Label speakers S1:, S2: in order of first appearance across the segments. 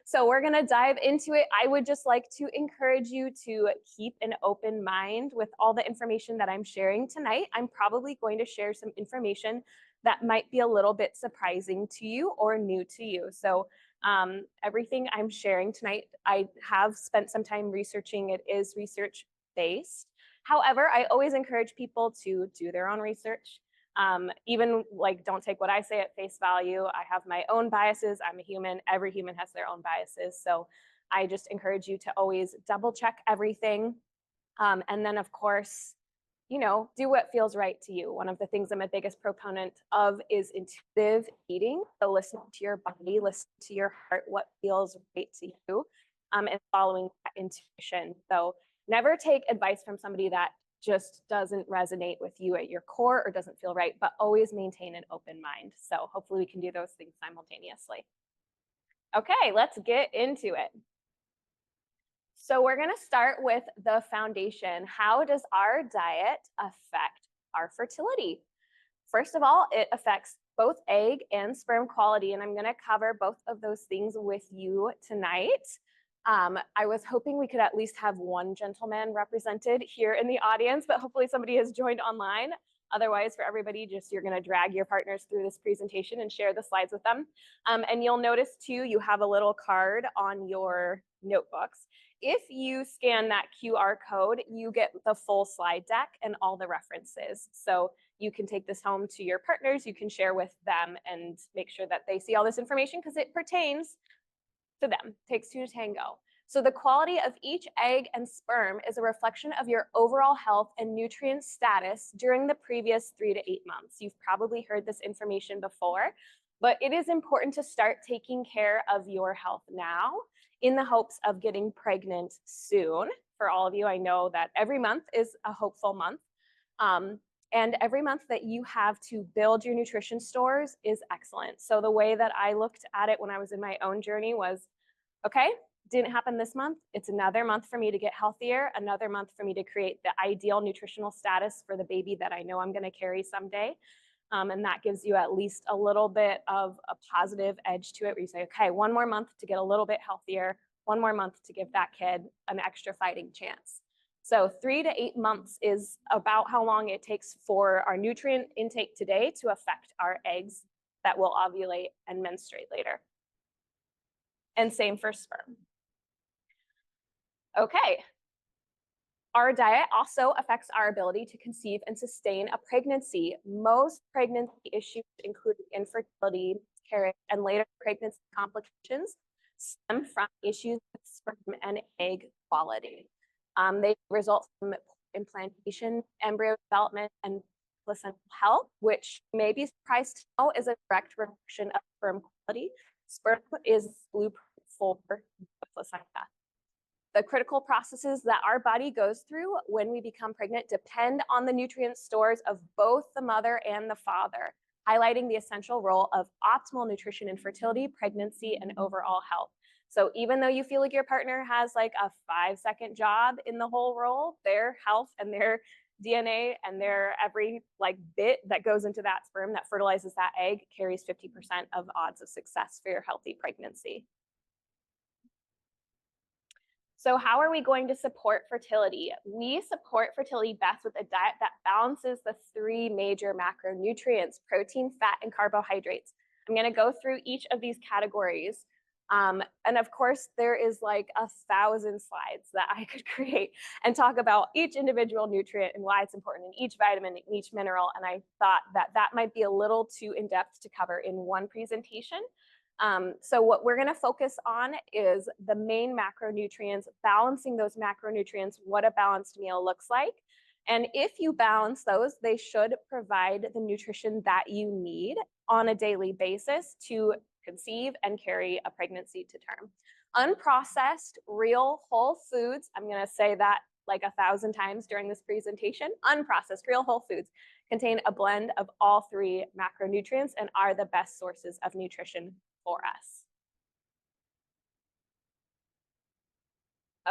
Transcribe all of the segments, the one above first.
S1: So we're going to dive into it. I would just like to encourage you to keep an open mind with all the information that I'm sharing tonight. I'm probably going to share some information that might be a little bit surprising to you or new to you. So everything I'm sharing tonight, I have spent some time researching. It is research based. However, I always encourage people to do their own research. Even like, don't take what I say at face value. I have my own biases. I'm a human. Every human has their own biases. So I just encourage you to always double check everything. And then of course, you know, do what feels right to you. One of the things I'm a biggest proponent of is intuitive eating. So listen to your body, listen to your heart, what feels right to you, and following that intuition. So never take advice from somebody that just doesn't resonate with you at your core or doesn't feel right, but always maintain an open mind. So hopefully we can do those things simultaneously. Okay, let's get into it. So we're going to start with the foundation. How does our diet affect our fertility? First of all, it affects both egg and sperm quality, and I'm going to cover both of those things with you tonight. I was hoping we could at least have one gentleman represented here in the audience, but hopefully somebody has joined online. Otherwise, for everybody, just you're going to drag your partners through this presentation and share the slides with them. And you'll notice too, you have a little card on your notebooks. If you scan that QR code, you get the full slide deck and all the references. So you can take this home to your partners, you can share with them and make sure that they see all this information because it pertains to them. Takes two to tango. So the quality of each egg and sperm is a reflection of your overall health and nutrient status during the previous 3 to 8 months. You've probably heard this information before, but it is important to start taking care of your health now in the hopes of getting pregnant soon. For all of you, I know that every month is a hopeful month. And every month that you have to build your nutrition stores is excellent. So the way that I looked at it when I was in my own journey was, okay, didn't happen this month. It's another month for me to get healthier, another month for me to create the ideal nutritional status for the baby that I know I'm going to carry someday. And that gives you at least a little bit of a positive edge to it where you say, okay, one more month to get a little bit healthier, one more month to give that kid an extra fighting chance. So 3 to 8 months is about how long it takes for our nutrient intake today to affect our eggs that will ovulate and menstruate later. And same for sperm. Okay. Our diet also affects our ability to conceive and sustain a pregnancy. Most pregnancy issues, including infertility, miscarriage, and later pregnancy complications, stem from issues with sperm and egg quality. They result from implantation, embryo development, and placental health, which you may be surprised to know is a direct reflection of sperm quality. Sperm is blueprint for the placenta. The critical processes that our body goes through when we become pregnant depend on the nutrient stores of both the mother and the father, highlighting the essential role of optimal nutrition in fertility, pregnancy, and overall health. So even though you feel like your partner has like a 5-second job in the whole role, their health and their DNA and their every like bit that goes into that sperm that fertilizes that egg carries 50% of odds of success for your healthy pregnancy. So how are we going to support fertility? We support fertility best with a diet that balances the 3 major macronutrients: protein, fat, and carbohydrates. I'm going to go through each of these categories. And of course, there is like 1,000 slides that I could create and talk about each individual nutrient and why it's important in each vitamin, in each mineral. And I thought that that might be a little too in-depth to cover in one presentation. So what we're going to focus on is the main macronutrients, balancing those macronutrients, what a balanced meal looks like. And if you balance those, they should provide the nutrition that you need on a daily basis to conceive and carry a pregnancy to term. Unprocessed, real whole foods, I'm going to say that like 1,000 times during this presentation, unprocessed, real whole foods contain a blend of all 3 macronutrients and are the best sources of nutrition for us.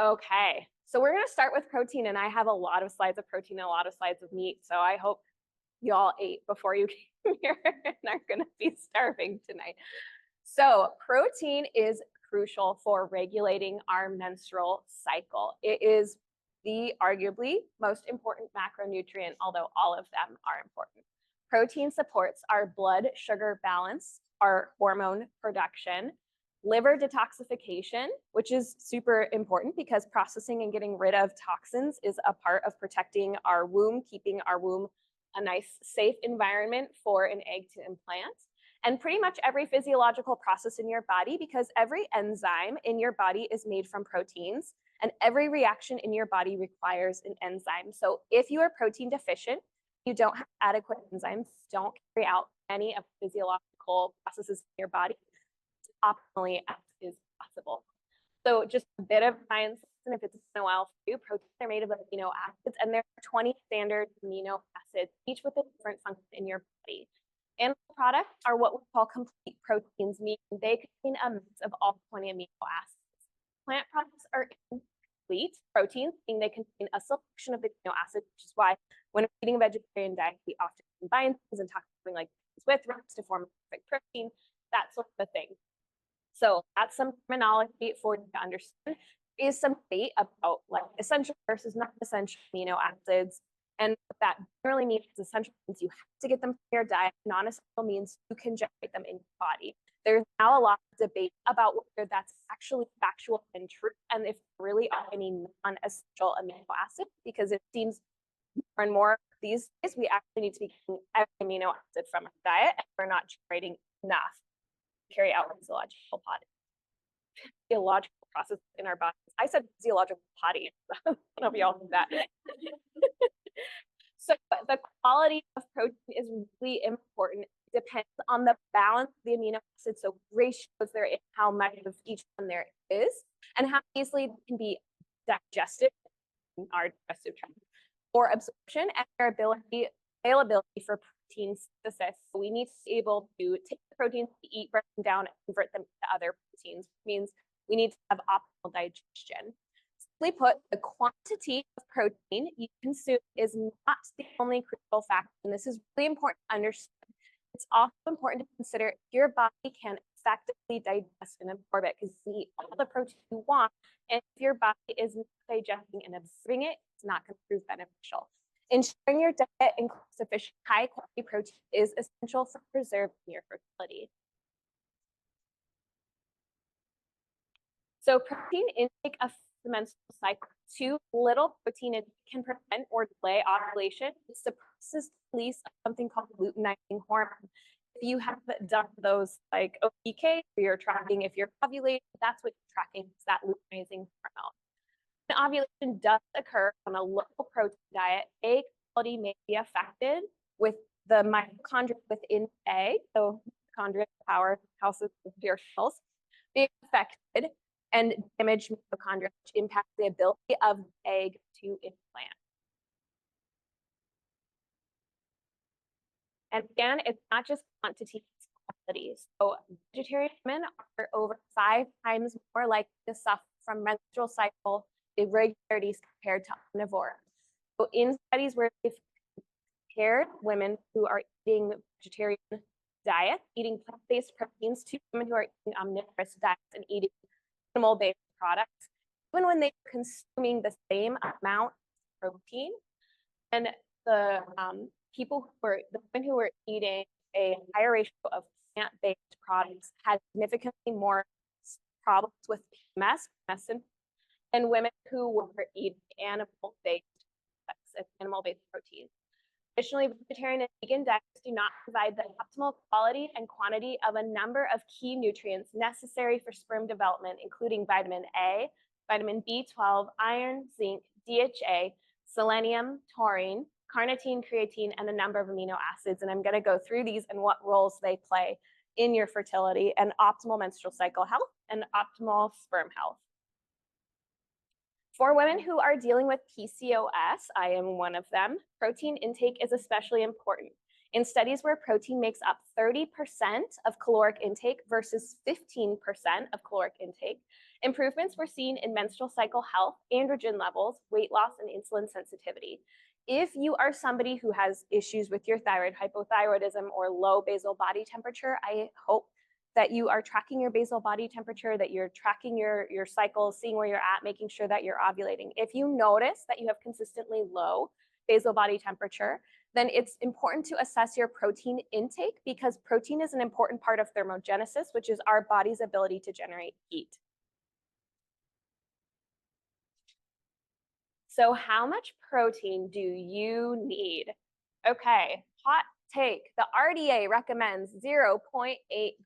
S1: Okay, so we're going to start with protein, and I have a lot of slides of protein and a lot of slides of meat, so I hope you all ate before you came here and are going to be starving tonight. So protein is crucial for regulating our menstrual cycle. It is the arguably most important macronutrient, although all of them are important. Protein supports our blood sugar balance, our hormone production, liver detoxification, which is super important because processing and getting rid of toxins is a part of protecting our womb, keeping our womb a nice, safe environment for an egg to implant. And pretty much every physiological process in your body, because every enzyme in your body is made from proteins, and every reaction in your body requires an enzyme. So if you are protein deficient, you don't have adequate enzymes, don't carry out any of the physiological processes in your body optimally as is possible. So just a bit of science, and if it's been a while for you, proteins are made of amino acids, and there are 20 standard amino acids, each with a different function in your body. Animal products are what we call complete proteins, meaning they contain a mix of all 20 amino acids. Plant products are incomplete proteins, meaning they contain a selection of the amino acids, which is why when we're eating a vegetarian diet, we often combine things and talk something like with rice to form a perfect protein, that sort of thing. So that's some terminology for you to understand. There is some debate about like essential versus non-essential amino acids. And what that generally means is essential means you have to get them from your diet. Non-essential means you can generate them in your body. There's now a lot of debate about whether that's actually factual and true, and if there really are any non-essential amino acids, because it seems more and more these days we actually need to be getting every amino acid from our diet, and we're not generating enough to carry out physiological process in our bodies. I said physiological potty. I don't know if y'all know that. So the quality of protein is really important. It depends on the balance of the amino acids, so ratios there is, how much of each one there is, and how easily they can be digested in our digestive tract for absorption, and their availability for protein synthesis. So we need to be able to take the proteins we eat, break them down, and convert them to other proteins, which means we need to have optimal digestion. Simply put, the quantity of protein you consume is not the only crucial factor, and this is really important to understand. It's also important to consider if your body can effectively digest and absorb it, because you eat all the protein you want, and if your body is not digesting and absorbing it, it's not going to prove beneficial. Ensuring your diet includes sufficient high-quality protein is essential for preserving your fertility. So protein intake affects the menstrual cycle. Too little protein can prevent or delay ovulation. It suppresses the release of something called luteinizing hormone. If you have done those like OPK, where you're tracking if you're ovulating, that's what you're tracking, is that luteinizing hormone. When ovulation does occur on a low protein diet, egg quality may be affected with the mitochondria within the egg. So mitochondria, powerhouses of your cells, being affected and damaged mitochondria, which impacts the ability of the egg to implant. And again, it's not just quantity, it's quality. So vegetarian women are over 5 times more likely to suffer from menstrual cycle irregularities compared to omnivore. So in studies where they've compared women who are eating vegetarian diets, eating plant-based proteins, to women who are eating omnivorous diets and eating animal-based products, even when they're consuming the same amount of protein, and the women who were eating a higher ratio of plant-based products had significantly more problems with PMS than women who were eating animal-based proteins. Additionally, vegetarian and vegan diets do not provide the optimal quality and quantity of a number of key nutrients necessary for sperm development, including vitamin A, vitamin B12, iron, zinc, DHA, selenium, taurine, carnitine, creatine, and a number of amino acids. And I'm going to go through these and what roles they play in your fertility and optimal menstrual cycle health and optimal sperm health. For women who are dealing with PCOS, I am one of them, protein intake is especially important. In studies where protein makes up 30% of caloric intake versus 15% of caloric intake, improvements were seen in menstrual cycle health, androgen levels, weight loss, and insulin sensitivity. If you are somebody who has issues with your thyroid, hypothyroidism, or low basal body temperature, I hope that you are tracking your basal body temperature, that you're tracking your cycles, seeing where you're at, making sure that you're ovulating. If you notice that you have consistently low basal body temperature, then it's important to assess your protein intake, because protein is an important part of thermogenesis, which is our body's ability to generate heat. So how much protein do you need? Okay, hot take. The RDA recommends 0.8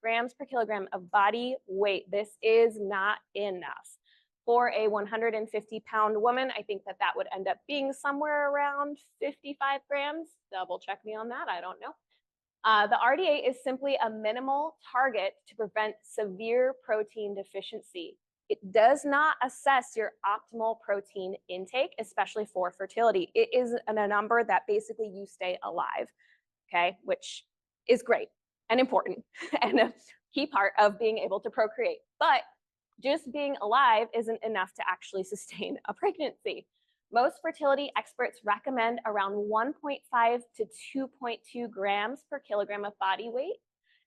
S1: grams per kilogram of body weight. This is not enough. For a 150-pound woman, I think that would end up being somewhere around 55 grams. Double check me on that, I don't know. The RDA is simply a minimal target to prevent severe protein deficiency. It does not assess your optimal protein intake, especially for fertility. It is a number that basically you stay alive, okay, which is great and important and a key part of being able to procreate. But just being alive isn't enough to actually sustain a pregnancy. Most fertility experts recommend around 1.5 to 2.2 grams per kilogram of body weight,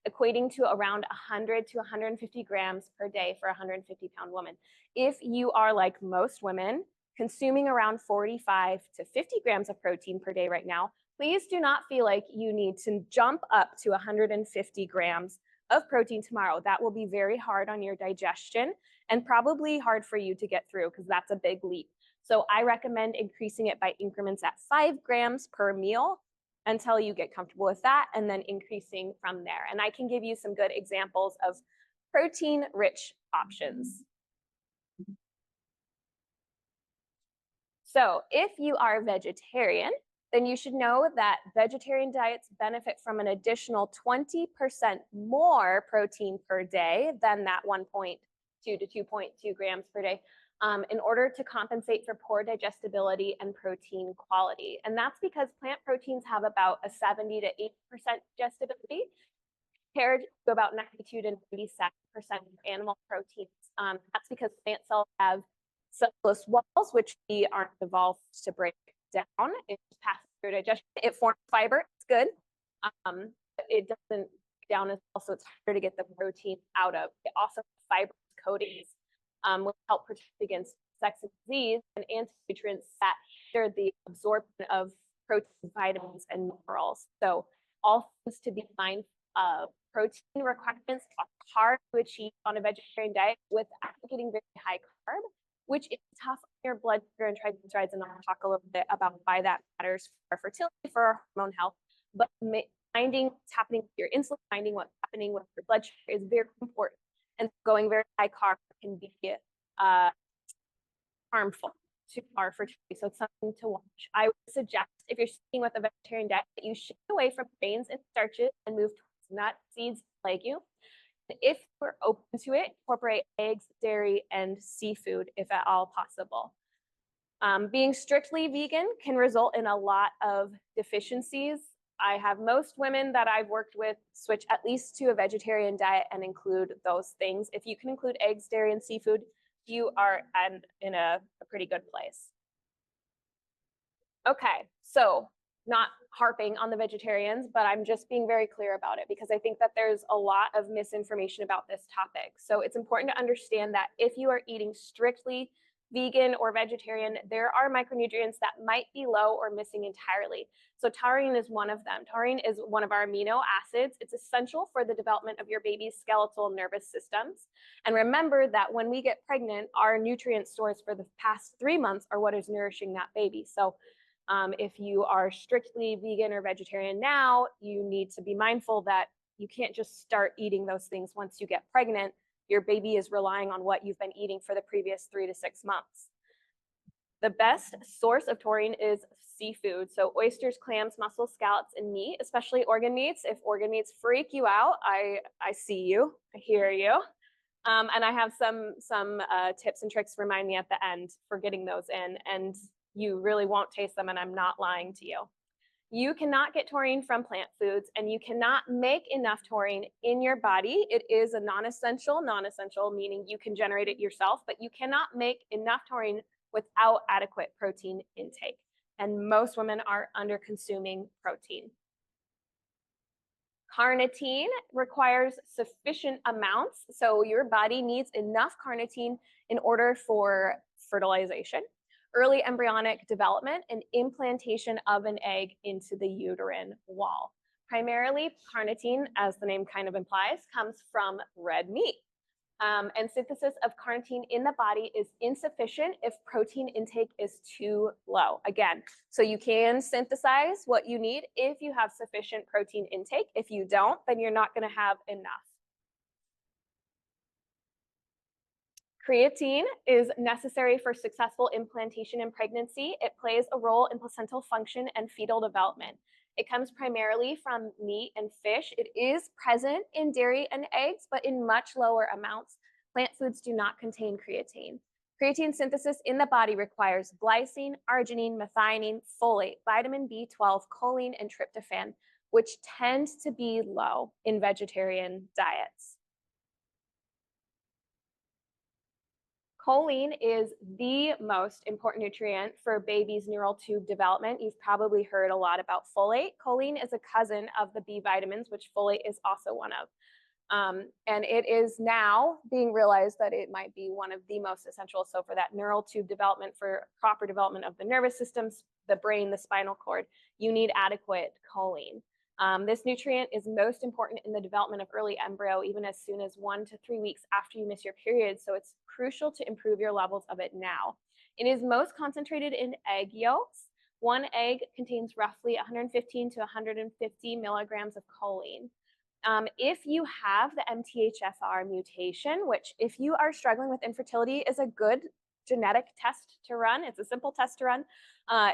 S1: equating to around 100 to 150 grams per day for a 150-pound woman. If you are like most women, consuming around 45 to 50 grams of protein per day right now, please do not feel like you need to jump up to 150 grams of protein tomorrow. That will be very hard on your digestion and probably hard for you to get through, because that's a big leap. So I recommend increasing it by increments at 5 grams per meal until you get comfortable with that, and then increasing from there. And I can give you some good examples of protein-rich options. So if you are vegetarian, then you should know that vegetarian diets benefit from an additional 20% more protein per day than that 1.2 to 2.2 grams per day, in order to compensate for poor digestibility and protein quality. And that's because plant proteins have about a 70 to 80% digestibility, compared to about 92 to 97% of animal proteins. That's because plant cells have cellulose walls, which we aren't evolved to break down. It passes through digestion. It forms fiber. It's good. It doesn't break down as well, so it's harder to get the protein out of. It also has fibrous coatings, which help protect against sex and disease, and anti-nutrients that hinder the absorption of protein, vitamins, and minerals. So all things to be mindful of. Protein requirements are hard to achieve on a vegetarian diet without getting very high carb, which is tough on your blood sugar and triglycerides, and I'll talk a little bit about why that matters for fertility, for our hormone health. But finding what's happening with your insulin, finding what's happening with your blood sugar is very important. And going very high carb can be harmful to our fertility. So it's something to watch. I would suggest, if you're sticking with a vegetarian diet, that you shift away from grains and starches and move towards nuts, seeds, legumes. If we're open to it, incorporate eggs, dairy, and seafood if at all possible. Being strictly vegan can result in a lot of deficiencies. I have most women that I've worked with switch at least to a vegetarian diet and include those things. If you can include eggs, dairy, and seafood, you are in a pretty good place. Okay, so not harping on the vegetarians, but I'm just being very clear about it, because I think that there's a lot of misinformation about this topic. So it's important to understand that if you are eating strictly vegan or vegetarian, there are micronutrients that might be low or missing entirely. So taurine is one of them. Taurine is one of our amino acids. It's essential for the development of your baby's skeletal nervous systems. And remember that when we get pregnant, our nutrient stores for the past 3 months are what is nourishing that baby. So if you are strictly vegan or vegetarian now, you need to be mindful that you can't just start eating those things once you get pregnant. Your baby is relying on what you've been eating for the previous 3 to 6 months. The best source of taurine is seafood. So oysters, clams, mussels, scallops, and meat, especially organ meats. If organ meats freak you out, I see you, I hear you. And I have some tips and tricks, remind me at the end, for getting those in. And you really won't taste them, and I'm not lying to you. You cannot get taurine from plant foods, and you cannot make enough taurine in your body. It is a non-essential, meaning you can generate it yourself, but you cannot make enough taurine without adequate protein intake. And most women are under consuming protein. Carnitine requires sufficient amounts, so your body needs enough carnitine in order for fertilization, early embryonic development, and implantation of an egg into the uterine wall. Primarily, carnitine, as the name kind of implies, comes from red meat. And synthesis of carnitine in the body is insufficient if protein intake is too low. Again, so you can synthesize what you need if you have sufficient protein intake. If you don't, then you're not going to have enough. Creatine is necessary for successful implantation in pregnancy. It plays a role in placental function and fetal development. It comes primarily from meat and fish. It is present in dairy and eggs, but in much lower amounts. Plant foods do not contain creatine. Creatine synthesis in the body requires glycine, arginine, methionine, folate, vitamin B12, choline, and tryptophan, which tend to be low in vegetarian diets. Choline is the most important nutrient for baby's neural tube development. You've probably heard a lot about folate. Choline is a cousin of the B vitamins, which folate is also one of. And it is now being realized that it might be one of the most essential. So for that neural tube development, for proper development of the nervous systems, the brain, the spinal cord, you need adequate choline. This nutrient is most important in the development of early embryo, even as soon as 1 to 3 weeks after you miss your period. So it's crucial to improve your levels of it now. It is most concentrated in egg yolks. One egg contains roughly 115 to 150 milligrams of choline. If you have the MTHFR mutation, which if you are struggling with infertility is a good genetic test to run, it's a simple test to run.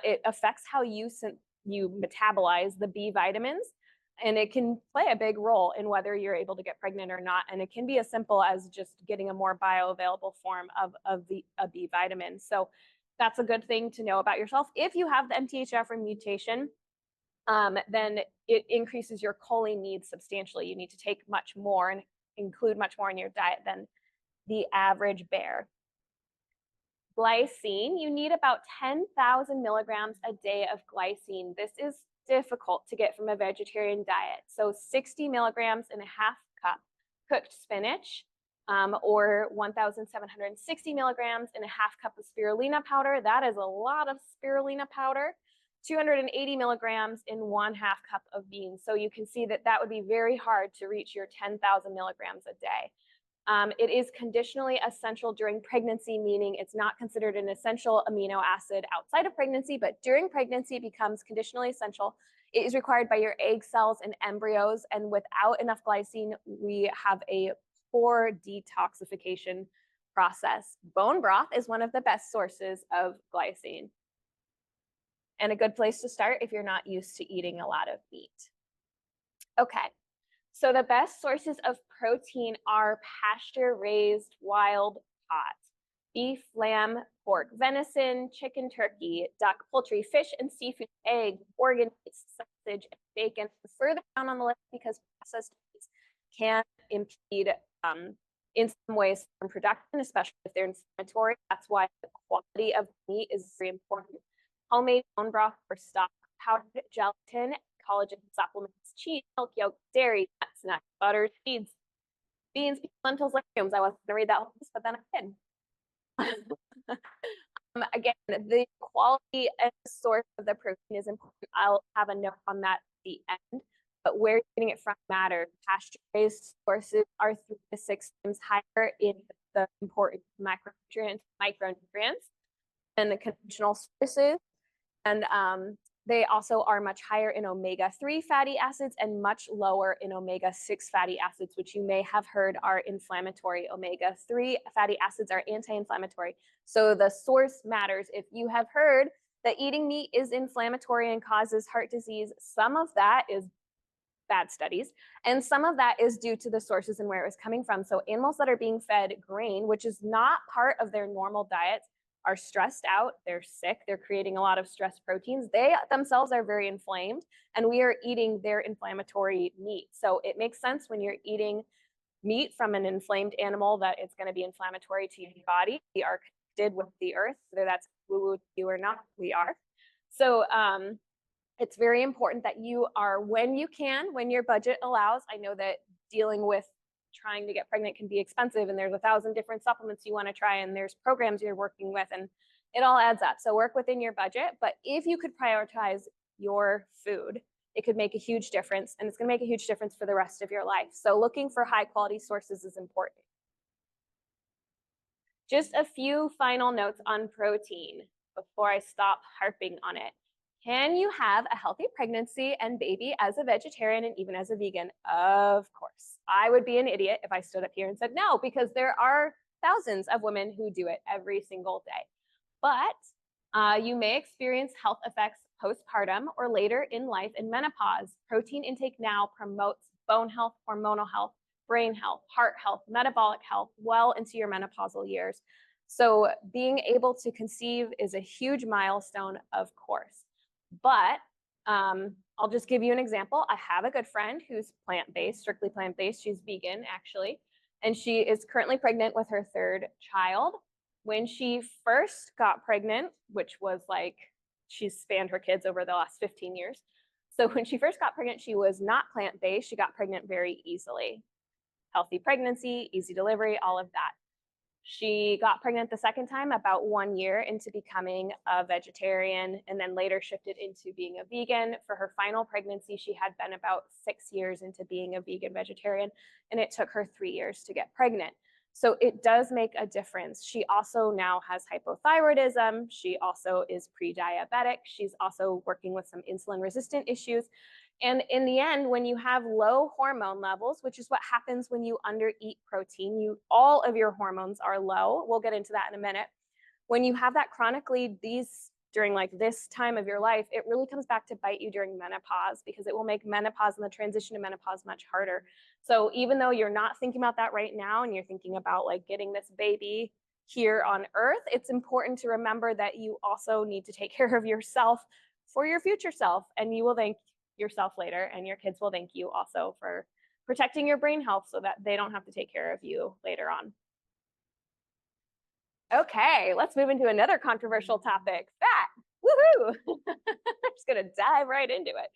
S1: It affects how you metabolize the B vitamins, and it can play a big role in whether you're able to get pregnant or not. And it can be as simple as just getting a more bioavailable form of a B vitamin. So that's a good thing to know about yourself. If you have the MTHFR mutation, then it increases your choline needs substantially. You need to take much more and include much more in your diet than the average bear. Glycine, you need about 10,000 milligrams a day of glycine. This is difficult to get from a vegetarian diet. So 60 milligrams in a half cup cooked spinach, or 1,760 milligrams in a half cup of spirulina powder. That is a lot of spirulina powder. 280 milligrams in 1/2 cup of beans. So you can see that that would be very hard to reach your 10,000 milligrams a day. It is conditionally essential during pregnancy, meaning it's not considered an essential amino acid outside of pregnancy, but during pregnancy it becomes conditionally essential. It is required by your egg cells and embryos, and without enough glycine, we have a poor detoxification process. Bone broth is one of the best sources of glycine, and a good place to start if you're not used to eating a lot of meat. Okay. So the best sources of protein are pasture-raised wild caught. Beef, lamb, pork, venison, chicken, turkey, duck, poultry, fish, and seafood, egg, organ meats, sausage, and bacon. Further down on the list, because processed meats can impede, in some ways, sperm production, especially if they're inflammatory. That's why the quality of meat is very important. Homemade bone broth or stock, powdered gelatin, collagen supplements, cheese, milk, yolk, dairy, nuts, butter, seeds, beans, lentils, legumes. I wasn't going to read that whole list, but then I did. Again, the quality and source of the protein is important. I'll have a note on that at the end, but where you're getting it from matters. Pasture-raised sources are 3 to 6 times higher in the important micronutrients than the conventional sources. And they also are much higher in omega-3 fatty acids and much lower in omega-6 fatty acids, which you may have heard are inflammatory. Omega-3 fatty acids are anti-inflammatory. So the source matters. If you have heard that eating meat is inflammatory and causes heart disease, some of that is bad studies, and some of that is due to the sources and where it was coming from. So animals that are being fed grain, which is not part of their normal diets, are stressed out, they're sick, they're creating a lot of stress proteins. They themselves are very inflamed, and we are eating their inflammatory meat. So it makes sense when you're eating meat from an inflamed animal that it's going to be inflammatory to your body. We are connected with the earth, whether that's woo-woo to you or not, we are. So It's very important that you are, when you can, when your budget allows. I know that dealing with trying to get pregnant can be expensive, and there's 1,000 different supplements you want to try, and there's programs you're working with, and it all adds up. So work within your budget. But if you could prioritize your food, it could make a huge difference, and it's going to make a huge difference for the rest of your life. So looking for high quality sources is important. Just a few final notes on protein before I stop harping on it. Can you have a healthy pregnancy and baby as a vegetarian and even as a vegan? Of course. I would be an idiot if I stood up here and said no, because there are thousands of women who do it every single day. But you may experience health effects postpartum or later in life in menopause. Protein intake now promotes bone health, hormonal health, brain health, heart health, metabolic health well into your menopausal years. So being able to conceive is a huge milestone, of course. But I'll just give you an example. I have a good friend who's plant-based, strictly plant-based. She's vegan, actually. And she is currently pregnant with her third child. When she first got pregnant, which was like, she's spanned her kids over the last 15 years. So when she first got pregnant, she was not plant-based. She got pregnant very easily. Healthy pregnancy, easy delivery, all of that. She got pregnant the second time about 1 year into becoming a vegetarian, and then later shifted into being a vegan. For her final pregnancy, she had been about 6 years into being a vegan vegetarian, and it took her 3 years to get pregnant. So it does make a difference. She also now has hypothyroidism. She also is pre-diabetic. She's also working with some insulin resistant issues. And in the end, when you have low hormone levels, which is what happens when you undereat protein, all of your hormones are low. We'll get into that in a minute. When you have that chronically, during like this time of your life, it really comes back to bite you during menopause, because it will make menopause and the transition to menopause much harder. So even though you're not thinking about that right now, and you're thinking about like getting this baby here on earth, it's important to remember that you also need to take care of yourself for your future self, and you will thank yourself later, and your kids will thank you also for protecting your brain health so that they don't have to take care of you later on. Okay, let's move into another controversial topic, fat. Woohoo! I'm just gonna dive right into it.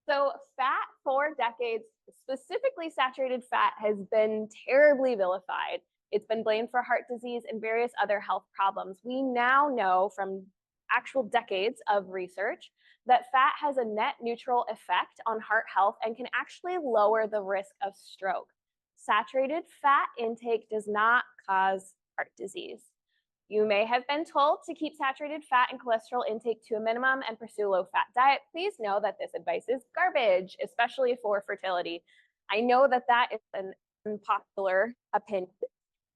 S1: So fat for decades, specifically saturated fat, has been terribly vilified. It's been blamed for heart disease and various other health problems. We now know from actual decades of research that fat has a net neutral effect on heart health and can actually lower the risk of stroke. Saturated fat intake does not cause heart disease. You may have been told to keep saturated fat and cholesterol intake to a minimum and pursue a low-fat diet. Please know that this advice is garbage, especially for fertility. I know that that is an unpopular opinion.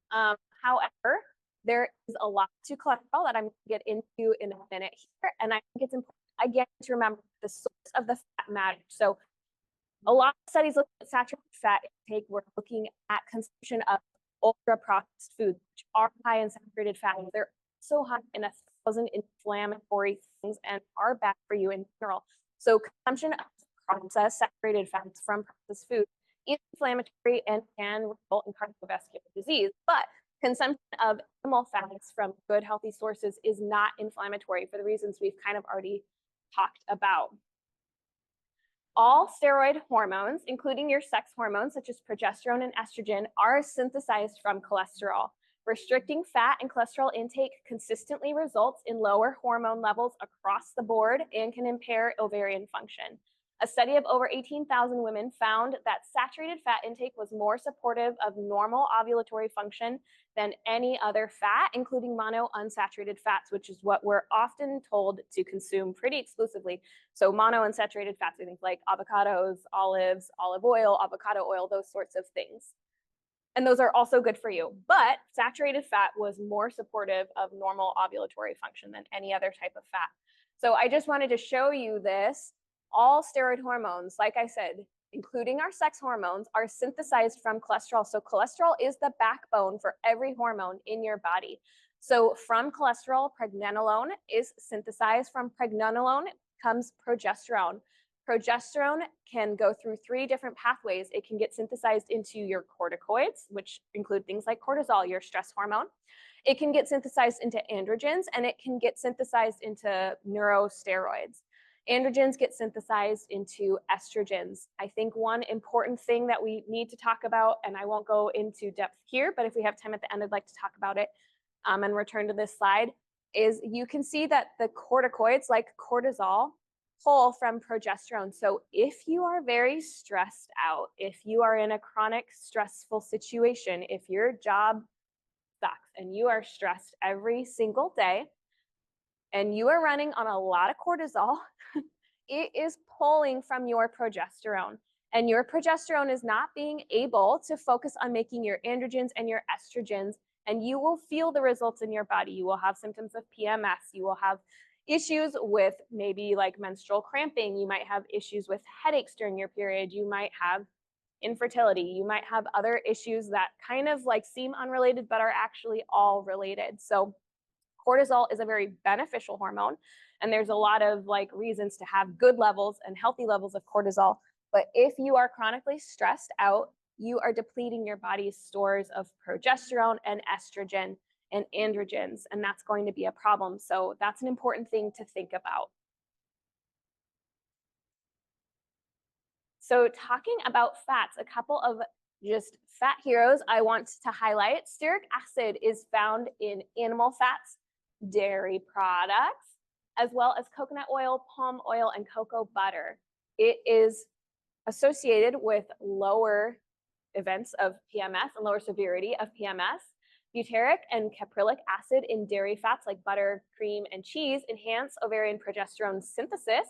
S1: However, there is a lot to cholesterol that I'm going to get into in a minute here, and I think it's important, again, to remember the source of the fat matters. So a lot of studies look at saturated fat intake. We're looking at consumption of ultra-processed foods, which are high in saturated fat. They're so high in 1,000 inflammatory things and are bad for you in general. So consumption of processed saturated fats from processed food is inflammatory and can result in cardiovascular disease. But consumption of animal fats from good, healthy sources is not inflammatory for the reasons we've kind of already talked about. All steroid hormones, including your sex hormones, such as progesterone and estrogen, are synthesized from cholesterol. Restricting fat and cholesterol intake consistently results in lower hormone levels across the board and can impair ovarian function. A study of over 18,000 women found that saturated fat intake was more supportive of normal ovulatory function than any other fat, including monounsaturated fats, which is what we're often told to consume pretty exclusively. So monounsaturated fats are things like avocados, olives, olive oil, avocado oil, those sorts of things. And those are also good for you. But saturated fat was more supportive of normal ovulatory function than any other type of fat. So I just wanted to show you this. All steroid hormones, like I said, including our sex hormones, are synthesized from cholesterol. So cholesterol is the backbone for every hormone in your body. So from cholesterol, pregnenolone is synthesized. From pregnenolone comes progesterone. Progesterone can go through 3 different pathways. It can get synthesized into your corticoids, which include things like cortisol, your stress hormone. It can get synthesized into androgens, and it can get synthesized into neurosteroids. Androgens get synthesized into estrogens. I think one important thing that we need to talk about, and I won't go into depth here, but if we have time at the end, I'd like to talk about it and return to this slide, is you can see that the corticoids like cortisol pull from progesterone. So if you are very stressed out, if you are in a chronic stressful situation, if your job sucks and you are stressed every single day and you are running on a lot of cortisol, it is pulling from your progesterone. And your progesterone is not being able to focus on making your androgens and your estrogens, and you will feel the results in your body. You will have symptoms of PMS. You will have issues with maybe like menstrual cramping. You might have issues with headaches during your period. You might have infertility. You might have other issues that kind of like seem unrelated, but are actually all related. So cortisol is a very beneficial hormone, and there's a lot of like reasons to have good levels and healthy levels of cortisol. But if you are chronically stressed out, you are depleting your body's stores of progesterone and estrogen and androgens, and that's going to be a problem. So that's an important thing to think about. So talking about fats, a couple of just fat heroes I want to highlight. Stearic acid is found in animal fats, dairy products, as well as coconut oil, palm oil, and cocoa butter. It is associated with lower events of PMS and lower severity of PMS. Butyric and caprylic acid in dairy fats like butter, cream, and cheese enhance ovarian progesterone synthesis,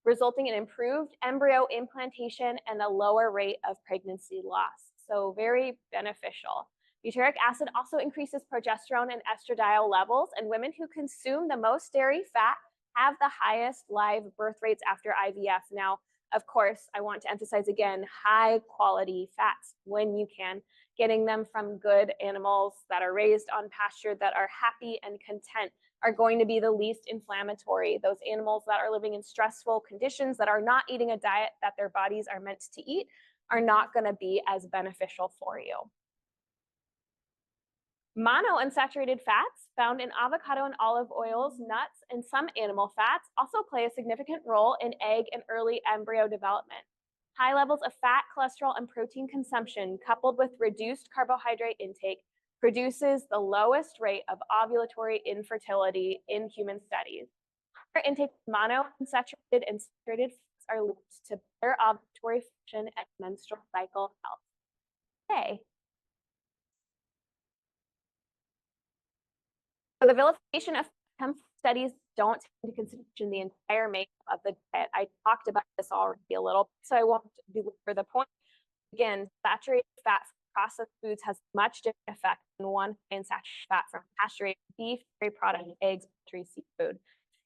S1: resulting in improved embryo implantation and a lower rate of pregnancy loss. So very beneficial. Butyric acid also increases progesterone and estradiol levels, and women who consume the most dairy fat have the highest live birth rates after IVF. Now, of course, I want to emphasize again, high quality fats when you can, getting them from good animals that are raised on pasture, that are happy and content, are going to be the least inflammatory. Those animals that are living in stressful conditions, that are not eating a diet that their bodies are meant to eat, are not going to be as beneficial for you. Monounsaturated fats found in avocado and olive oils, nuts, and some animal fats also play a significant role in egg and early embryo development. High levels of fat, cholesterol, and protein consumption, coupled with reduced carbohydrate intake, produces the lowest rate of ovulatory infertility in human studies. Higher intake of monounsaturated and saturated fats are linked to better ovulatory function and menstrual cycle health. Okay. So the vilification of studies don't take into consideration the entire makeup of the diet. I talked about this already a little, so I won't belabor the point. Again, saturated fat from processed foods has much different effect than one unsaturated fat from pasture-raised beef, dairy products, eggs, poultry, seafood.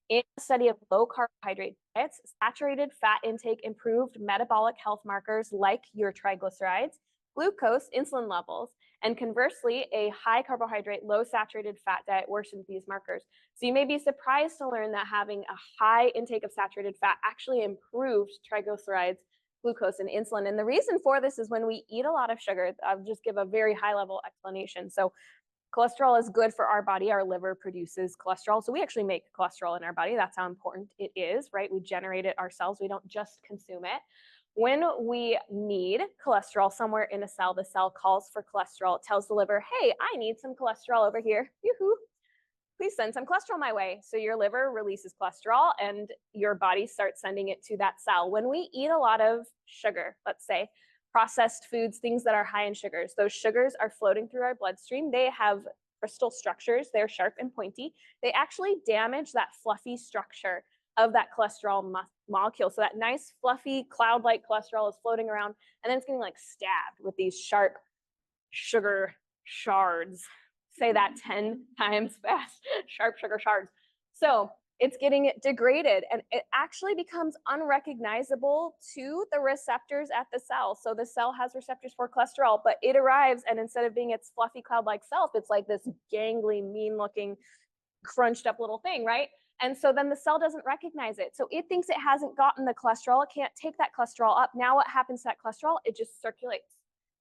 S1: In a study of low carbohydrate diets, saturated fat intake improved metabolic health markers like your triglycerides, glucose, insulin levels, and conversely, a high carbohydrate, low saturated fat diet worsens these markers. So you may be surprised to learn that having a high intake of saturated fat actually improved triglycerides, glucose, and insulin. And the reason for this is when we eat a lot of sugar, I'll just give a very high level explanation. So cholesterol is good for our body. Our liver produces cholesterol. So we actually make cholesterol in our body. That's how important it is, right? We generate it ourselves. We don't just consume it. When we need cholesterol somewhere in a cell, the cell calls for cholesterol. It tells the liver, hey, I need some cholesterol over here. Yoo-hoo. Please send some cholesterol my way. So your liver releases cholesterol and your body starts sending it to that cell. When we eat a lot of sugar, let's say, processed foods, things that are high in sugars, those sugars are floating through our bloodstream. They have crystal structures. They're sharp and pointy. They actually damage that fluffy structure of that cholesterol molecule. So that nice fluffy cloud-like cholesterol is floating around, and then it's getting like stabbed with these sharp sugar shards. Say that 10 times fast, sharp sugar shards. So it's getting degraded, and it actually becomes unrecognizable to the receptors at the cell. So the cell has receptors for cholesterol, but it arrives, and instead of being its fluffy cloud-like self, it's like this gangly, mean-looking, crunched up little thing, right? And so then the cell doesn't recognize it. So it thinks it hasn't gotten the cholesterol. It can't take that cholesterol up. Now what happens to that cholesterol? It just circulates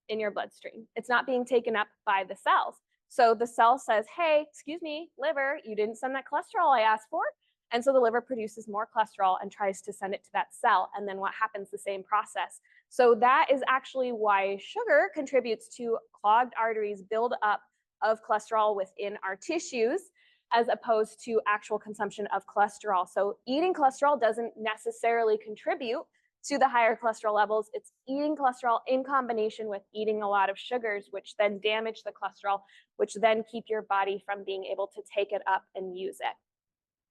S1: in your bloodstream. It's not being taken up by the cells. So the cell says, hey, excuse me, liver, you didn't send that cholesterol I asked for. And so the liver produces more cholesterol and tries to send it to that cell. And then what happens? The same process. So that is actually why sugar contributes to clogged arteries, build up of cholesterol within our tissues, as opposed to actual consumption of cholesterol. So eating cholesterol doesn't necessarily contribute to the higher cholesterol levels. It's eating cholesterol in combination with eating a lot of sugars, which then damage the cholesterol, which then keep your body from being able to take it up and use it.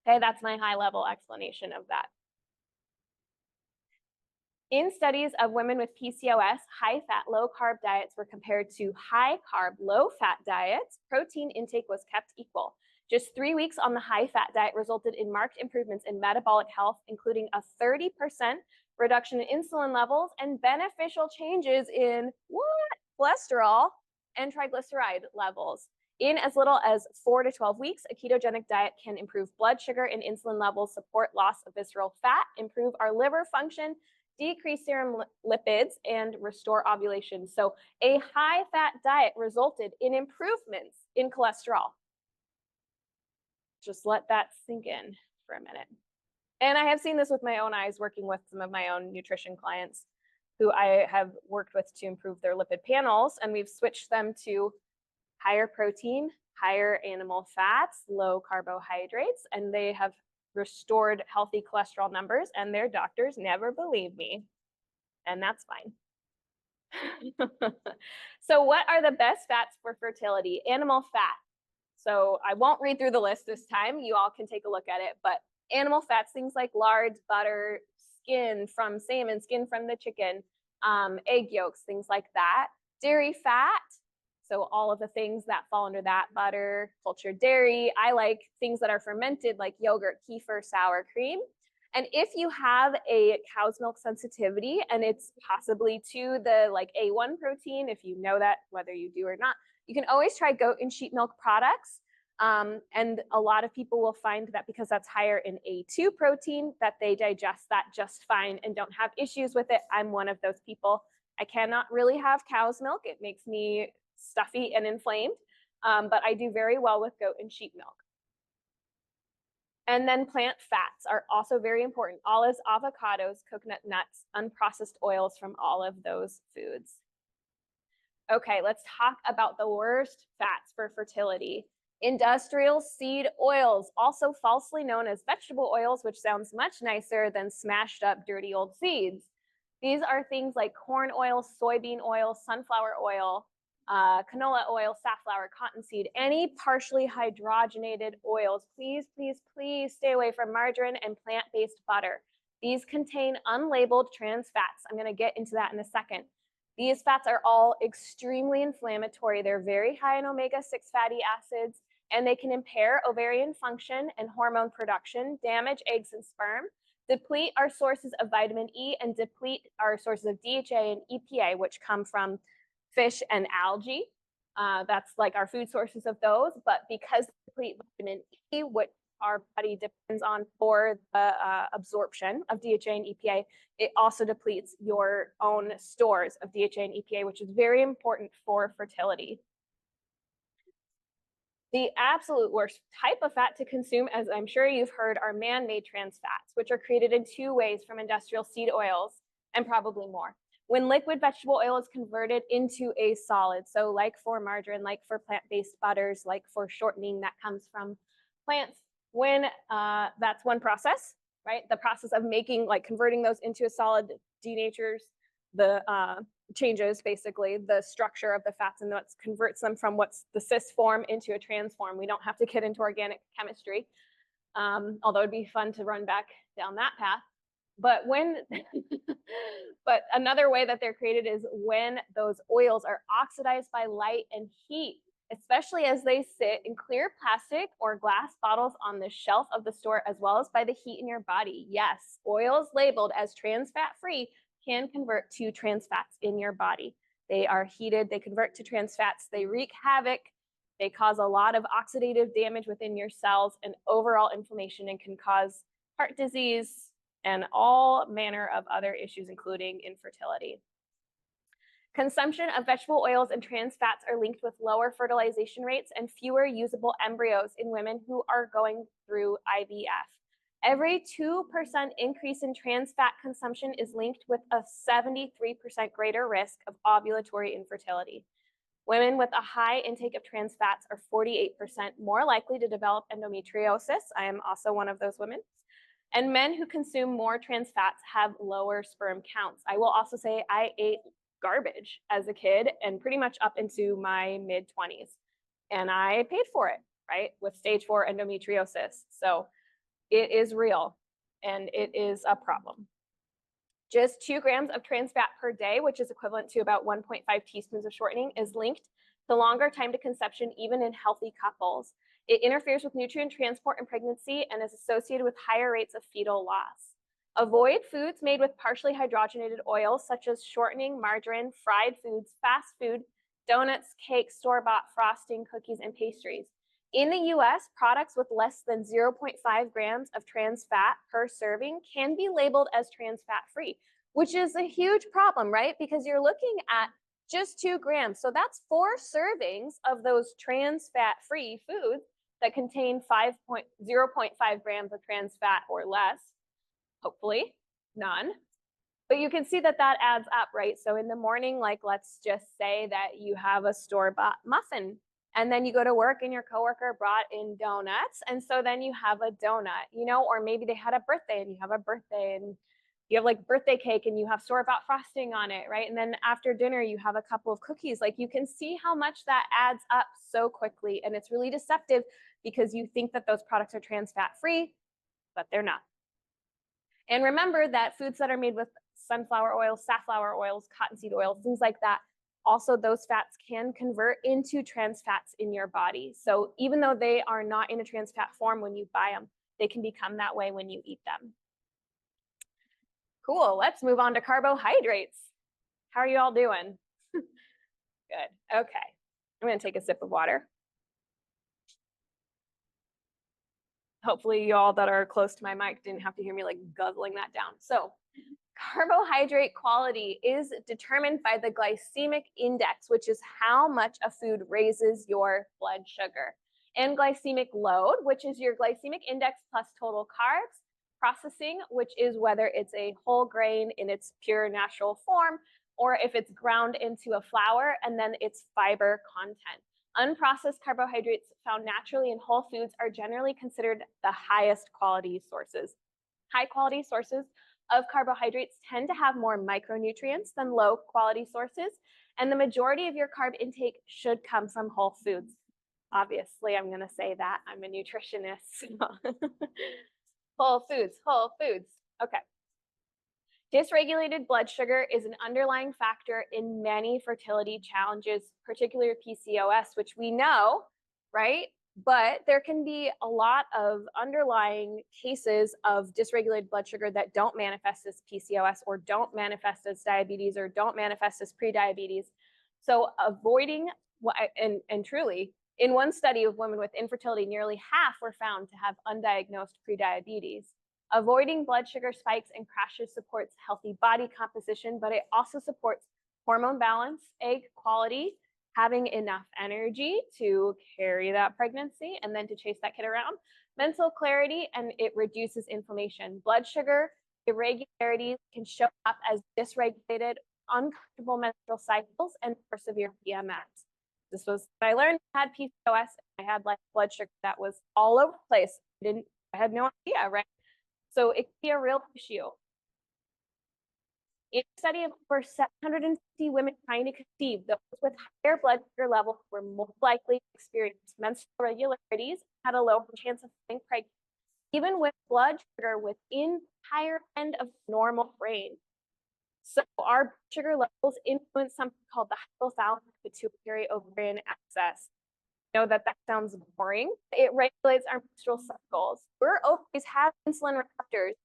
S1: Okay, that's my high level explanation of that. In studies of women with PCOS, high fat, low carb diets were compared to high carb, low fat diets. Protein intake was kept equal. Just 3 weeks on the high fat diet resulted in marked improvements in metabolic health, including a 30% reduction in insulin levels and beneficial changes in cholesterol and triglyceride levels. In as little as 4 to 12 weeks, a ketogenic diet can improve blood sugar and insulin levels, support loss of visceral fat, improve our liver function, decrease serum lipids, and restore ovulation. So a high-fat diet resulted in improvements in cholesterol. Just let that sink in for a minute. And I have seen this with my own eyes working with some of my own nutrition clients who I have worked with to improve their lipid panels, and we've switched them to higher protein, higher animal fats, low carbohydrates, and they have restored healthy cholesterol numbers, and their doctors never believe me, and that's fine. So what are the best fats for fertility? Animal fat. So I won't read through the list this time. You all can take a look at it, but animal fats, things like lard, butter, skin from salmon, skin from the chicken, egg yolks, things like that. Dairy fat, so all of the things that fall under that, butter, cultured dairy. I like things that are fermented like yogurt, kefir, sour cream. And if you have a cow's milk sensitivity and it's possibly to the like A1 protein, if you know that, whether you do or not, you can always try goat and sheep milk products. And a lot of people will find that because that's higher in A2 protein, that they digest that just fine and don't have issues with it. I'm one of those people. I cannot really have cow's milk. It makes me stuffy and inflamed, but I do very well with goat and sheep milk. And then plant fats are also very important. Olives, avocados, coconut nuts, unprocessed oils from all of those foods. Okay, let's talk about the worst fats for fertility. Industrial seed oils, also falsely known as vegetable oils, which sounds much nicer than smashed up dirty old seeds. These are things like corn oil, soybean oil, sunflower oil, canola oil, safflower, cottonseed, any partially hydrogenated oils. Please, please, please stay away from margarine and plant-based butter. These contain unlabeled trans fats. I'm going to get into that in a second. These fats are all extremely inflammatory. They're very high in omega-6 fatty acids, and they can impair ovarian function and hormone production, damage eggs and sperm, deplete our sources of vitamin E, and deplete our sources of DHA and EPA, which come from fish and algae. That's like our food sources of those, but because they deplete vitamin E, which our body depends on for the absorption of DHA and EPA, it also depletes your own stores of DHA and EPA, which is very important for fertility. The absolute worst type of fat to consume, as I'm sure you've heard, are man-made trans fats, which are created in 2 ways from industrial seed oils and probably more. When liquid vegetable oil is converted into a solid, so like for margarine, like for plant-based butters, like for shortening that comes from plants, when that's one process, right? The process of making, like converting those into a solid denatures the changes basically the structure of the fats and that converts them from what's the cis form into a trans form. We don't have to get into organic chemistry, although it'd be fun to run back down that path. But when, but another way that they're created is when those oils are oxidized by light and heat, especially as they sit in clear plastic or glass bottles on the shelf of the store, as well as by the heat in your body. Yes, oils labeled as trans fat free can convert to trans fats in your body. They are heated, they convert to trans fats, they wreak havoc, they cause a lot of oxidative damage within your cells and overall inflammation, and can cause heart disease and all manner of other issues, including infertility. Consumption of vegetable oils and trans fats are linked with lower fertilization rates and fewer usable embryos in women who are going through IVF. Every 2% increase in trans fat consumption is linked with a 73% greater risk of ovulatory infertility. Women with a high intake of trans fats are 48% more likely to develop endometriosis. I am also one of those women. And men who consume more trans fats have lower sperm counts. I will also say I ate garbage as a kid and pretty much up into my mid-20s. And I paid for it, right, with stage 4 endometriosis. So it is real and it is a problem. Just 2 grams of trans fat per day, which is equivalent to about 1.5 teaspoons of shortening, is linked to longer time to conception, even in healthy couples. It interferes with nutrient transport in pregnancy and is associated with higher rates of fetal loss. Avoid foods made with partially hydrogenated oils, such as shortening, margarine, fried foods, fast food, donuts, cakes, store-bought frosting, cookies, and pastries. In the US, products with less than 0.5 grams of trans fat per serving can be labeled as trans fat free, which is a huge problem, right? Because you're looking at just 2 grams. So that's 4 servings of those trans fat free foods that contain 0.5 grams of trans fat or less, hopefully none. But you can see that that adds up, right? So in the morning, like let's just say that you have a store-bought muffin and then you go to work and your coworker brought in donuts. And so then you have a donut, you know, or maybe they had a birthday and you have a birthday and you have like birthday cake and you have store-bought frosting on it, right? And then after dinner, you have a couple of cookies. Like you can see how much that adds up so quickly. And it's really deceptive because you think that those products are trans fat free, but they're not. And remember that foods that are made with sunflower oils, safflower oils, cottonseed oils, things like that, also those fats can convert into trans fats in your body. So even though they are not in a trans fat form when you buy them, they can become that way when you eat them. Cool, let's move on to carbohydrates. How are you all doing? Good, okay. I'm gonna take a sip of water. Hopefully you all that are close to my mic didn't have to hear me like guzzling that down. So carbohydrate quality is determined by the glycemic index, which is how much a food raises your blood sugar, and glycemic load, which is your glycemic index plus total carbs, processing, which is whether it's a whole grain in its pure natural form, or if it's ground into a flour, and then its fiber content. Unprocessed carbohydrates found naturally in whole foods are generally considered the highest quality sources. High quality sources of carbohydrates tend to have more micronutrients than low quality sources, and the majority of your carb intake should come from whole foods. Obviously, I'm going to say that. I'm a nutritionist. Whole foods, whole foods. Okay. Dysregulated blood sugar is an underlying factor in many fertility challenges, particularly PCOS, which we know, right? But there can be a lot of underlying cases of dysregulated blood sugar that don't manifest as PCOS or don't manifest as diabetes or don't manifest as prediabetes. So avoiding, and truly, in one study of women with infertility, nearly half were found to have undiagnosed prediabetes. Avoiding blood sugar spikes and crashes supports healthy body composition, but it also supports hormone balance, egg quality, having enough energy to carry that pregnancy and then to chase that kid around, mental clarity, and it reduces inflammation. Blood sugar irregularities can show up as dysregulated, uncomfortable menstrual cycles and more severe PMS. This was what I learned. I had PCOS. I had like blood sugar that was all over the place. I had no idea, right? So it can be a real issue. In a study of over 750 women trying to conceive, those with higher blood sugar levels were more likely to experience menstrual irregularities, had a lower chance of getting pregnant, even with blood sugar within the higher end of normal range. So our blood sugar levels influence something called the hypothalamic pituitary ovarian axis. I know that sounds boring. It regulates our menstrual cycles. Our ovaries have insulin receptors,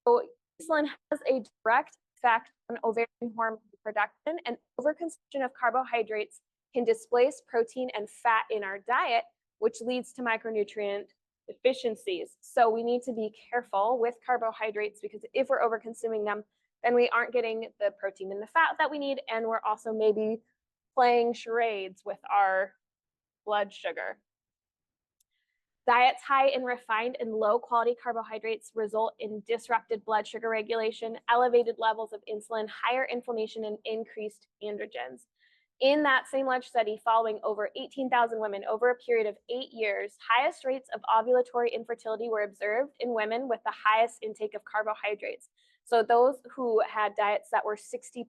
S1: so insulin has a direct effect on ovarian hormone production, and overconsumption of carbohydrates can displace protein and fat in our diet, which leads to micronutrient deficiencies. So we need to be careful with carbohydrates because if we're overconsuming them, then we aren't getting the protein and the fat that we need, and we're also maybe playing charades with our blood sugar. Diets high in refined and low quality carbohydrates result in disrupted blood sugar regulation, elevated levels of insulin, higher inflammation, and increased androgens. In that same Welch study, following over 18,000 women over a period of 8 years, highest rates of ovulatory infertility were observed in women with the highest intake of carbohydrates. So those who had diets that were 60%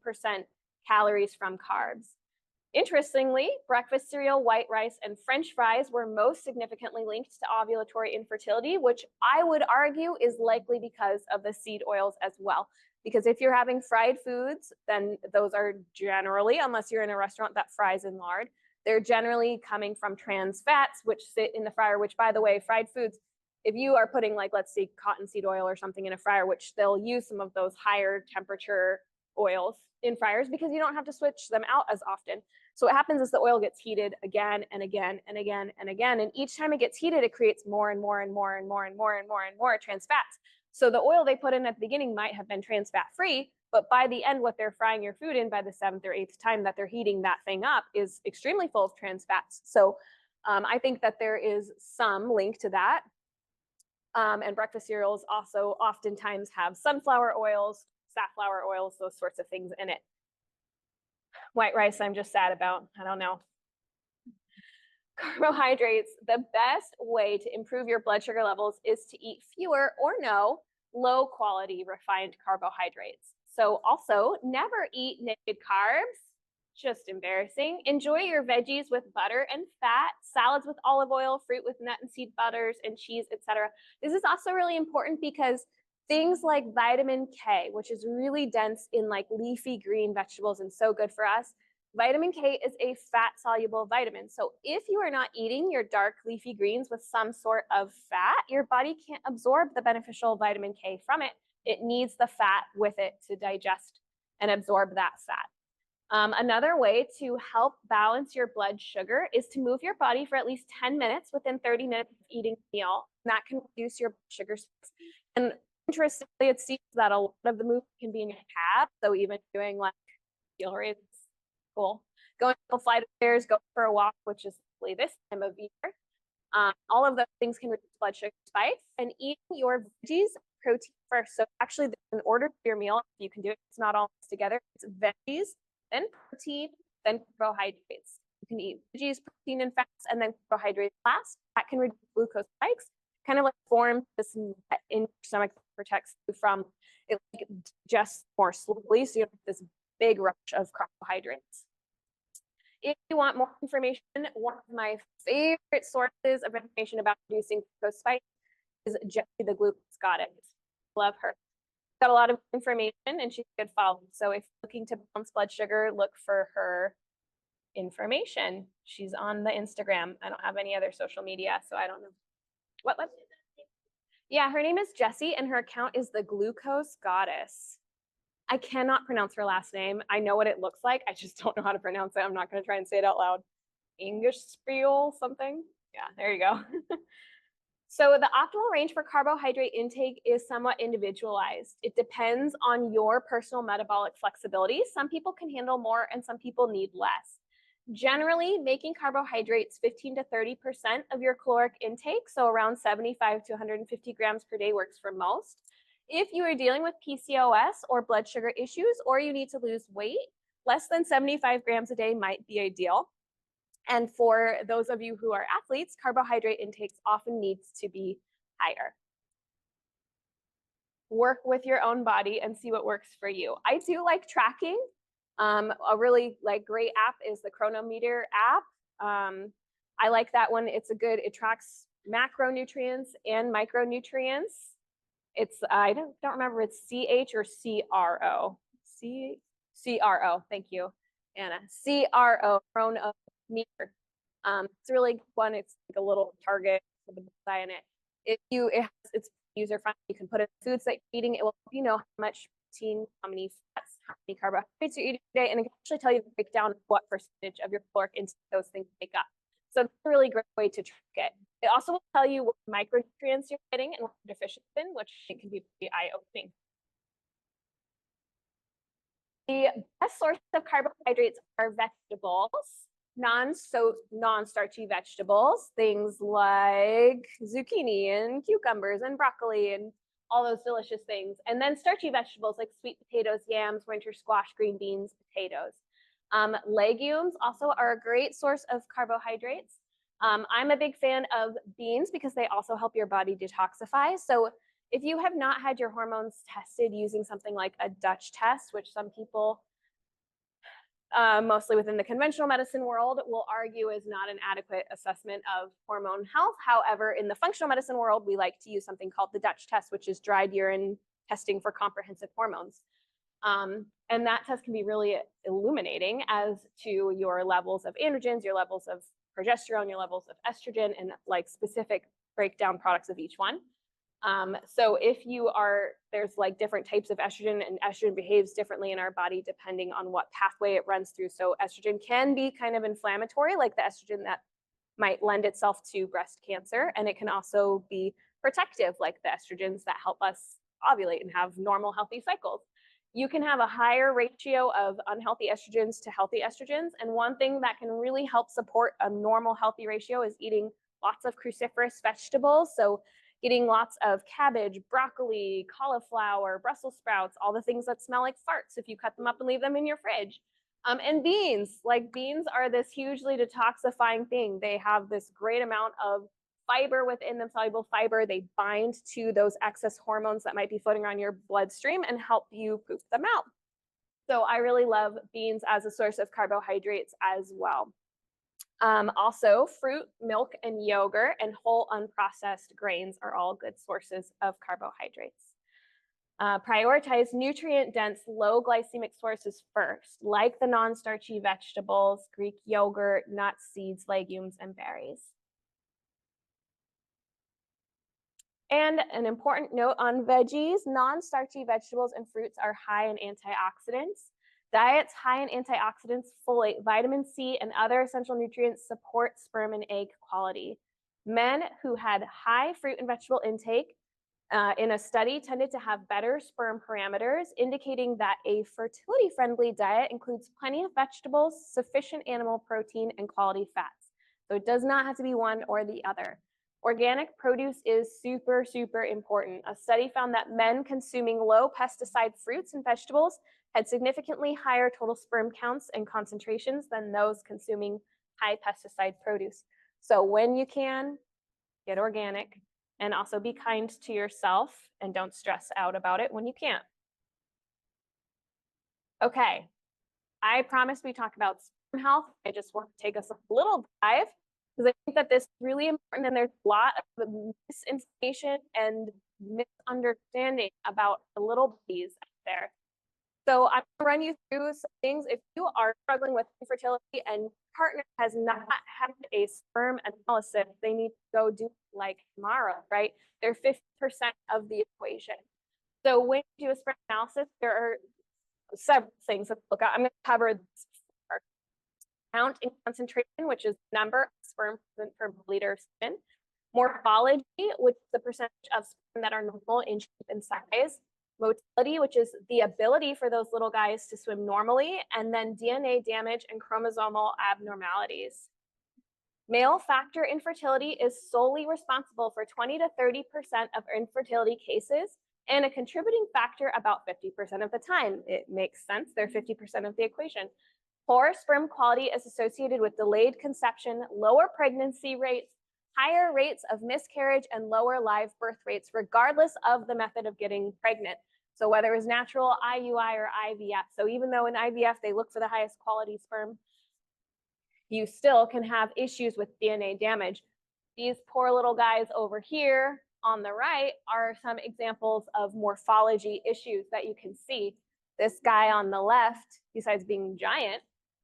S1: calories from carbs. Interestingly, breakfast cereal, white rice, and French fries were most significantly linked to ovulatory infertility, which I would argue is likely because of the seed oils as well. Because if you're having fried foods, then those are generally, unless you're in a restaurant that fries in lard, they're generally coming from trans fats, which sit in the fryer, which, by the way, fried foods, if you are putting, like, let's say cottonseed oil or something in a fryer, which they'll use some of those higher temperature oils in fryers because you don't have to switch them out as often. So what happens is the oil gets heated again and again and again and again. And each time it gets heated, it creates more and more and more and more and more and more and more trans fats. So the oil they put in at the beginning might have been trans fat free, but by the end, what they're frying your food in by the 7th or 8th time that they're heating that thing up is extremely full of trans fats. So I think that there is some link to that. And breakfast cereals also oftentimes have sunflower oils, safflower oils, those sorts of things in it. White rice, I'm just sad about. I don't know. Carbohydrates, the best way to improve your blood sugar levels is to eat fewer or no low quality refined carbohydrates. So also never eat naked carbs. Just embarrassing. Enjoy your veggies with butter and fat, salads with olive oil, fruit with nut and seed butters, and cheese, etc. This is also really important because things like vitamin K, which is really dense in like leafy green vegetables and so good for us. Vitamin K is a fat-soluble vitamin. So if you are not eating your dark leafy greens with some sort of fat, your body can't absorb the beneficial vitamin K from it. It needs the fat with it to digest and absorb that fat. Another way to help balance your blood sugar is to move your body for at least 10 minutes within 30 minutes of eating a meal. And that can reduce your blood sugar spikes. And interestingly, it seems that a lot of the movement can be in your calves. So even doing like heel raises, cool. Going up a flight of stairs, go for a walk, which is really this time of year. All of those things can reduce blood sugar spikes. And eating your veggies, protein first. So actually, in order for your meal, you can do it. It's not all together. It's veggies, then protein, then carbohydrates. You can eat veggies, protein, and fats, and then carbohydrates last. That can reduce glucose spikes, kind of like form this in your stomach that protects you from it like just more slowly. So you have this big rush of carbohydrates. If you want more information, one of my favorite sources of information about reducing glucose spikes is Jessie the Glucose Goddess. Love her. Got a lot of information and she's a good follow. So if you're looking to balance blood sugar, look for her information. She's on the Instagram. I don't have any other social media, so I don't know. What? Yeah, her name is Jessie and her account is the Glucose Goddess. I cannot pronounce her last name. I know what it looks like. I just don't know how to pronounce it. I'm not going to try and say it out loud. English spiel something. Yeah, there you go. So the optimal range for carbohydrate intake is somewhat individualized. It depends on your personal metabolic flexibility. Some people can handle more and some people need less. Generally, making carbohydrates 15 to 30% of your caloric intake, so around 75 to 150 grams per day works for most. If you are dealing with PCOS or blood sugar issues, or you need to lose weight, less than 75 grams a day might be ideal. And for those of you who are athletes, carbohydrate intakes often needs to be higher. Work with your own body and see what works for you. I do like tracking. A really great app is the Chronometer app. I like that one. It tracks macronutrients and micronutrients. It's, I don't remember, it's CH or CRO. CRO, thank you, Anna. CRO, Chronometer. It's a really good one. It's like a little target with a bullseye in it. It's user friendly. You can put in foods that you're eating. It will help you know how much protein, how many fats, how many carbohydrates you're eating today, and it can actually tell you the breakdown of what percentage of your caloric intake those things make up. So it's a really great way to track it. It also will tell you what micronutrients you're getting and what you're deficient in, which it can be pretty eye-opening. The best sources of carbohydrates are vegetables. non-starchy vegetables, things like zucchini and cucumbers and broccoli and all those delicious things. And then starchy vegetables like sweet potatoes, yams, winter squash, green beans, potatoes. Legumes also are a great source of carbohydrates. I'm a big fan of beans because they also help your body detoxify. So if you have not had your hormones tested using something like a Dutch test, which some people mostly within the conventional medicine world will argue is not an adequate assessment of hormone health. However, in the functional medicine world, we like to use something called the Dutch test, which is dried urine testing for comprehensive hormones. And that test can be really illuminating as to your levels of androgens, your levels of progesterone, your levels of estrogen, and like specific breakdown products of each one. So if you are, there's like different types of estrogen, and estrogen behaves differently in our body depending on what pathway it runs through. So estrogen can be kind of inflammatory, like the estrogen that might lend itself to breast cancer. And it can also be protective, like the estrogens that help us ovulate and have normal, healthy cycles. You can have a higher ratio of unhealthy estrogens to healthy estrogens. And one thing that can really help support a normal, healthy ratio is eating lots of cruciferous vegetables. So getting lots of cabbage, broccoli, cauliflower, Brussels sprouts, all the things that smell like farts if you cut them up and leave them in your fridge. And beans, like beans are this hugely detoxifying thing. They have this great amount of fiber within them, soluble fiber. They bind to those excess hormones that might be floating around your bloodstream and help you poop them out. So I really love beans as a source of carbohydrates as well. Also, fruit, milk, and yogurt and whole unprocessed grains are all good sources of carbohydrates. Prioritize nutrient-dense, low glycemic sources first, like the non-starchy vegetables, Greek yogurt, nuts, seeds, legumes, and berries. And an important note on veggies, non-starchy vegetables and fruits are high in antioxidants. Diets high in antioxidants, folate, vitamin C, and other essential nutrients support sperm and egg quality. Men who had high fruit and vegetable intake in a study tended to have better sperm parameters, indicating that a fertility-friendly diet includes plenty of vegetables, sufficient animal protein, and quality fats. So it does not have to be one or the other. Organic produce is super, super important. A study found that men consuming low pesticide fruits and vegetables had significantly higher total sperm counts and concentrations than those consuming high pesticide produce. So when you can, get organic, and also be kind to yourself and don't stress out about it when you can't. Okay, I promised we talk about sperm health. I just want to take us a little dive because I think that this is really important, and there's a lot of misinformation and misunderstanding about the little bees out there. So I'm going to run you through some things. If you are struggling with infertility and your partner has not had a sperm analysis, they need to go do it like tomorrow, right? They're 50% of the equation. So when you do a sperm analysis, there are several things to look at. I'm going to cover this before. Count and concentration, which is the number of sperm present per milliliter of semen. Morphology, which is the percentage of sperm that are normal in shape and size. Motility, which is the ability for those little guys to swim normally, and then DNA damage and chromosomal abnormalities. Male factor infertility is solely responsible for 20 to 30% of infertility cases and a contributing factor about 50% of the time. It makes sense, they're 50% of the equation. Poor sperm quality is associated with delayed conception, lower pregnancy rates, higher rates of miscarriage, and lower live birth rates, regardless of the method of getting pregnant. So whether it's natural, IUI, or IVF. So even though in IVF, they look for the highest quality sperm, you still can have issues with DNA damage. These poor little guys over here on the right are some examples of morphology issues that you can see. This guy on the left, besides being giant,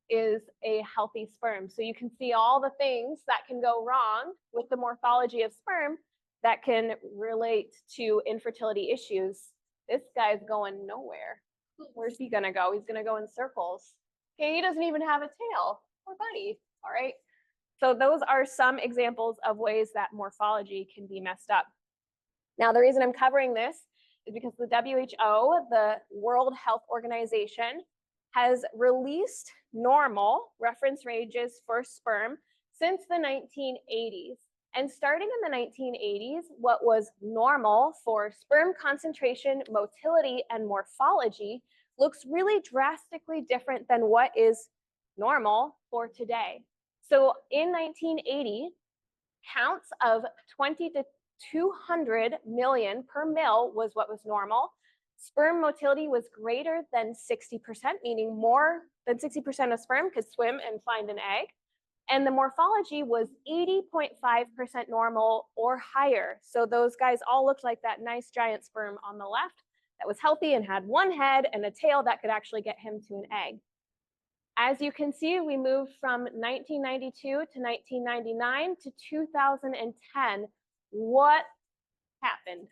S1: is a healthy sperm. So you can see all the things that can go wrong with the morphology of sperm that can relate to infertility issues. This guy's going nowhere. Where's he gonna go? He's gonna go in circles. Okay, he doesn't even have a tail. Poor buddy. All right. So those are some examples of ways that morphology can be messed up. Now, the reason I'm covering this is because the WHO, the World Health Organization, has released normal reference ranges for sperm since the 1980s. And starting in the 1980s, what was normal for sperm concentration, motility, and morphology looks really drastically different than what is normal for today. So in 1980, counts of 20 to 200 million per mil was what was normal. Sperm motility was greater than 60%, meaning more than 60% of sperm could swim and find an egg. And the morphology was 80.5% normal or higher. So those guys all looked like that nice giant sperm on the left that was healthy and had one head and a tail that could actually get him to an egg. As you can see, we moved from 1992 to 1999 to 2010. What happened?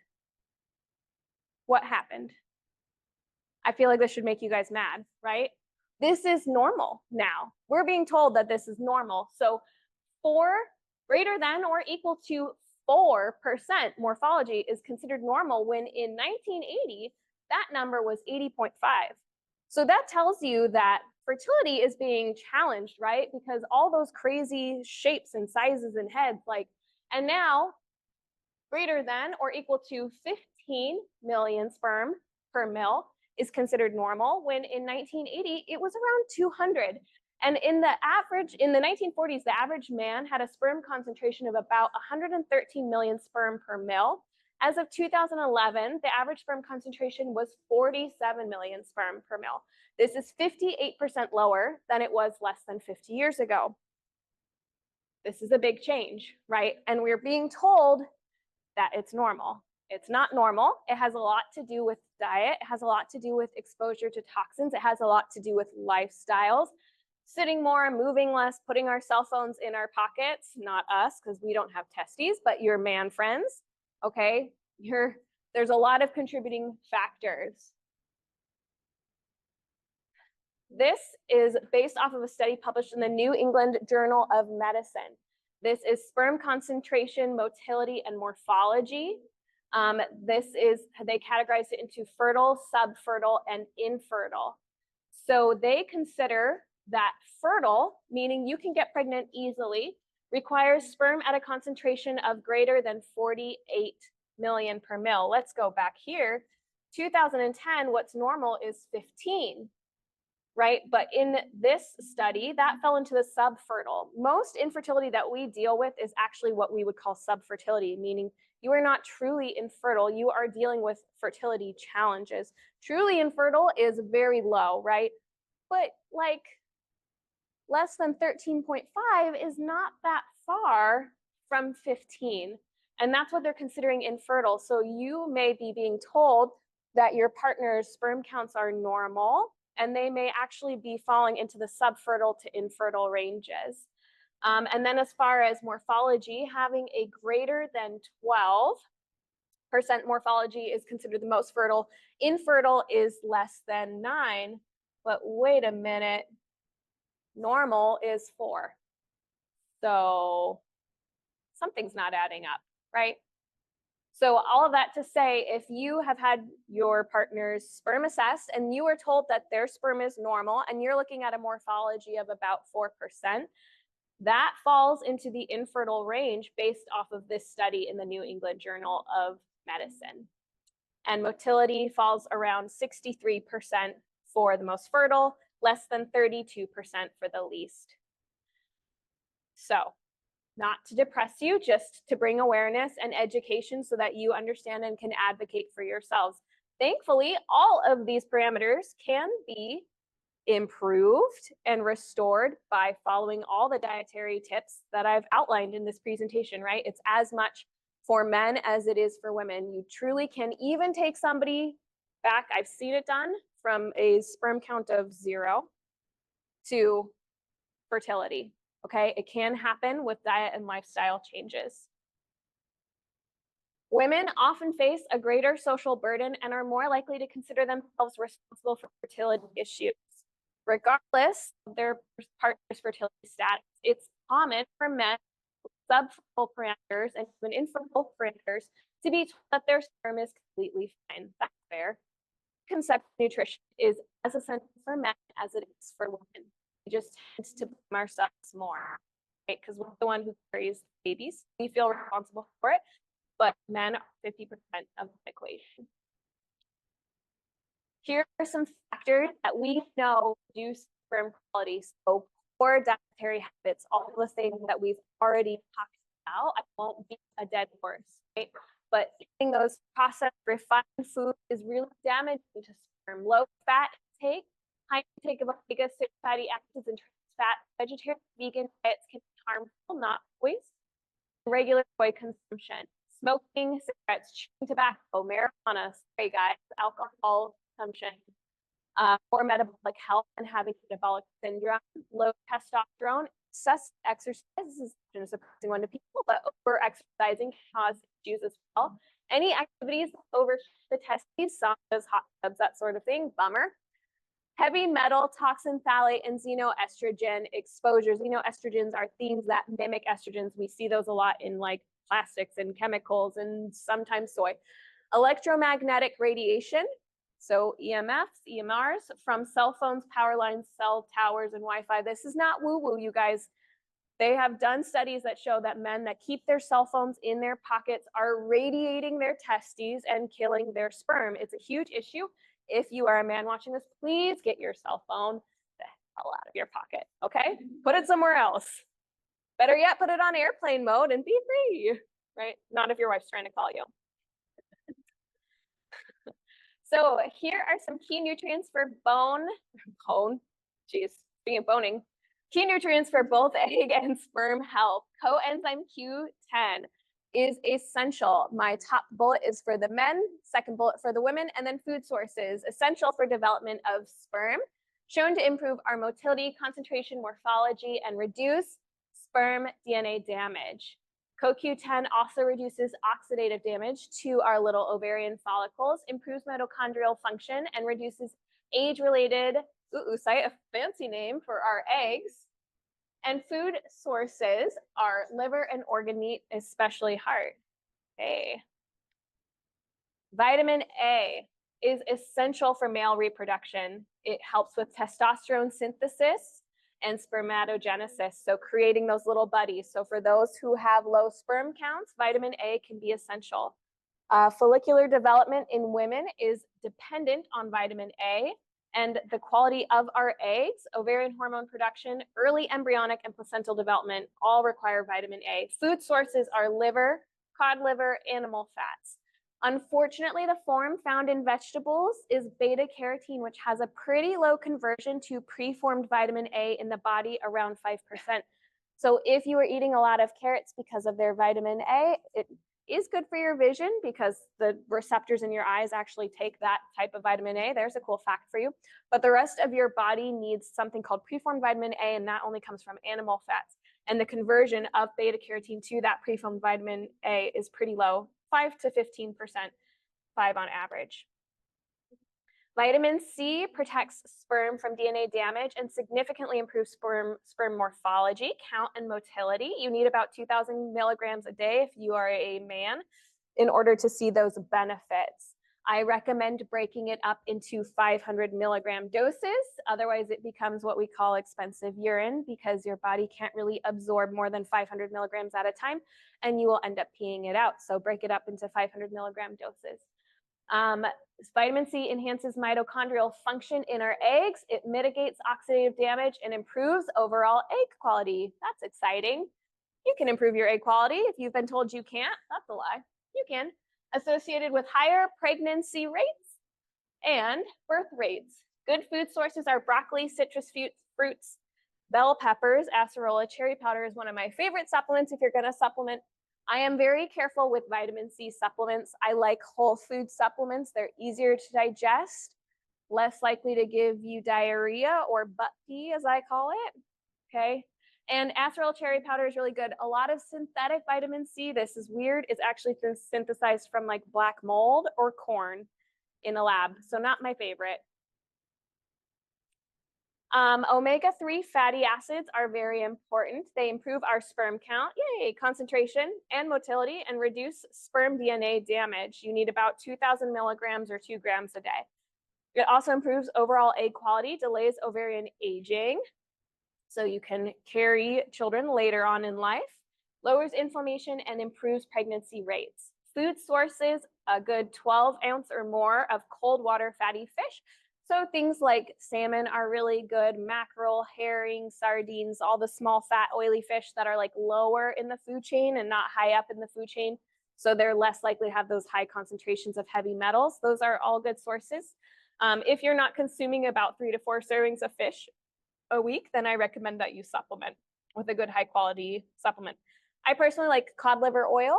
S1: What happened? I feel like this should make you guys mad, right? This is normal now. We're being told that this is normal. So 4 greater than or equal to 4% morphology is considered normal, when in 1980, that number was 80.5. So that tells you that fertility is being challenged, right? Because all those crazy shapes and sizes and heads, and now greater than or equal to 15 million sperm per mil is considered normal, when in 1980, it was around 200. And in the 1940s, the average man had a sperm concentration of about 113 million sperm per mil. As of 2011, the average sperm concentration was 47 million sperm per mil. This is 58% lower than it was less than 50 years ago. This is a big change, right? And we're being told that it's normal. It's not normal. It has a lot to do with diet. It has a lot to do with exposure to toxins. It has a lot to do with lifestyles, sitting more, moving less, putting our cell phones in our pockets. Not us, because we don't have testes, but your man friends, okay? There's a lot of contributing factors. This is based off of a study published in the New England Journal of Medicine. This is sperm concentration, motility, and morphology. They categorize it into fertile, subfertile, and infertile. So they consider that fertile, meaning you can get pregnant easily, requires sperm at a concentration of greater than 48 million per mil. Let's go back here. 2010, what's normal is 15. Right? But in this study, that fell into the subfertile. Most infertility that we deal with is actually what we would call subfertility, meaning you are not truly infertile. You are dealing with fertility challenges. Truly infertile is very low, right? But less than 13.5 is not that far from 15. And that's what they're considering infertile. So you may be being told that your partner's sperm counts are normal, and they may actually be falling into the subfertile to infertile ranges. And then as far as morphology, having a greater than 12% morphology is considered the most fertile. Infertile is less than 9, but wait a minute, normal is 4. So something's not adding up, right? So all of that to say, if you have had your partner's sperm assessed and you are told that their sperm is normal and you're looking at a morphology of about 4%, that falls into the infertile range based off of this study in the New England Journal of Medicine. And motility falls around 63% for the most fertile, less than 32% for the least. So, not to depress you, just to bring awareness and education so that you understand and can advocate for yourselves. Thankfully, all of these parameters can be improved and restored by following all the dietary tips that I've outlined in this presentation, right? It's as much for men as it is for women. You truly can even take somebody back, I've seen it done, from a sperm count of 0 to fertility. Okay, it can happen with diet and lifestyle changes. Women often face a greater social burden and are more likely to consider themselves responsible for fertility issues, regardless of their partner's fertility status. It's common for men with subfertile parameters and even infertile parameters to be told that their sperm is completely fine. That's fair. concept of nutrition is as essential for men as it is for women. We just tend to blame ourselves more, right? Because we're the one who carries babies. We feel responsible for it, but men are 50% of the equation. Here are some factors that we know reduce sperm quality. So poor dietary habits, all the things that we've already talked about. I won't beat a dead horse, right? But eating those processed, refined foods is really damaging to sperm. Low fat intake, high intake of omega-6 fatty acids and trans fat. Vegetarian, vegan diets can be harmful, not always. Regular soy consumption, smoking, cigarettes, chewing tobacco, marijuana, sorry guys, alcohol consumption, poor metabolic health and having metabolic syndrome, low testosterone, excessive exercise. This is a surprising one to people, but over exercising can cause issues as well. Any activities over the testes, saunas, hot tubs, that sort of thing, bummer. Heavy metal, toxin, phthalate, and xenoestrogen exposures. Xenoestrogens are things that mimic estrogens. We see those a lot in like plastics and chemicals and sometimes soy. Electromagnetic radiation, so EMFs, EMRs, from cell phones, power lines, cell towers, and Wi-Fi. This is not woo-woo, you guys. They have done studies that show that men that keep their cell phones in their pockets are radiating their testes and killing their sperm. It's a huge issue. If you are a man watching this, please get your cell phone the hell out of your pocket, okay? Put it somewhere else. Better yet, put it on airplane mode and be free, right? Not if your wife's trying to call you. So here are some key nutrients for speaking of boning, key nutrients for both egg and sperm health. Coenzyme Q10 is essential. My top bullet is for the men, second bullet for the women, and then food sources. Essential for development of sperm, shown to improve our motility, concentration, morphology, and reduce sperm DNA damage. CoQ10 also reduces oxidative damage to our little ovarian follicles, improves mitochondrial function, and reduces age-related, cite a fancy name for our eggs. And food sources are liver and organ meat, especially heart. Okay. Vitamin A is essential for male reproduction. It helps with testosterone synthesis and spermatogenesis, so creating those little buddies. So for those who have low sperm counts, vitamin A can be essential. Follicular development in women is dependent on vitamin A, and the quality of our eggs, ovarian hormone production, early embryonic and placental development all require vitamin A. Food sources are liver, cod liver, animal fats. Unfortunately, the form found in vegetables is beta carotene, which has a pretty low conversion to preformed vitamin A in the body, around 5%. So if you are eating a lot of carrots because of their vitamin A, it is good for your vision because the receptors in your eyes actually take that type of vitamin A. There's a cool fact for you. But the rest of your body needs something called preformed vitamin A, and that only comes from animal fats. And the conversion of beta carotene to that preformed vitamin A is pretty low, 5 to 15%, 5 on average. Vitamin C protects sperm from DNA damage and significantly improves sperm morphology, count, and motility. You need about 2,000 milligrams a day if you are a man in order to see those benefits. I recommend breaking it up into 500 milligram doses. Otherwise, it becomes what we call expensive urine because your body can't really absorb more than 500 milligrams at a time, and you will end up peeing it out. So break it up into 500 milligram doses. Vitamin C enhances mitochondrial function in our eggs. It mitigates oxidative damage and improves overall egg quality. That's exciting. You can improve your egg quality. If you've been told you can't, that's a lie. You can. Associated with higher pregnancy rates and birth rates. Good food sources are broccoli, citrus fruits, bell peppers, acerola. Cherry powder is one of my favorite supplements if you're going to supplement. I am very careful with vitamin C supplements. I like whole food supplements. They're easier to digest, less likely to give you diarrhea or butt pee, as I call it. Okay. And acerola cherry powder is really good. A lot of synthetic vitamin C, this is weird, is actually synthesized from like black mold or corn in a lab. So not my favorite. Omega-3 fatty acids are very important. They improve our sperm count, yay, concentration and motility, and reduce sperm DNA damage. You need about 2,000 milligrams or 2 grams a day. It also improves overall egg quality, delays ovarian aging, so you can carry children later on in life, lowers inflammation, and improves pregnancy rates. Food sources, a good 12-ounce or more of cold water fatty fish. So things like salmon are really good, mackerel, herring, sardines, all the small fat oily fish that are like lower in the food chain and not high up in the food chain. So they're less likely to have those high concentrations of heavy metals. Those are all good sources. If you're not consuming about 3 to 4 servings of fish a week, then I recommend that you supplement with a good high quality supplement. I personally like cod liver oil,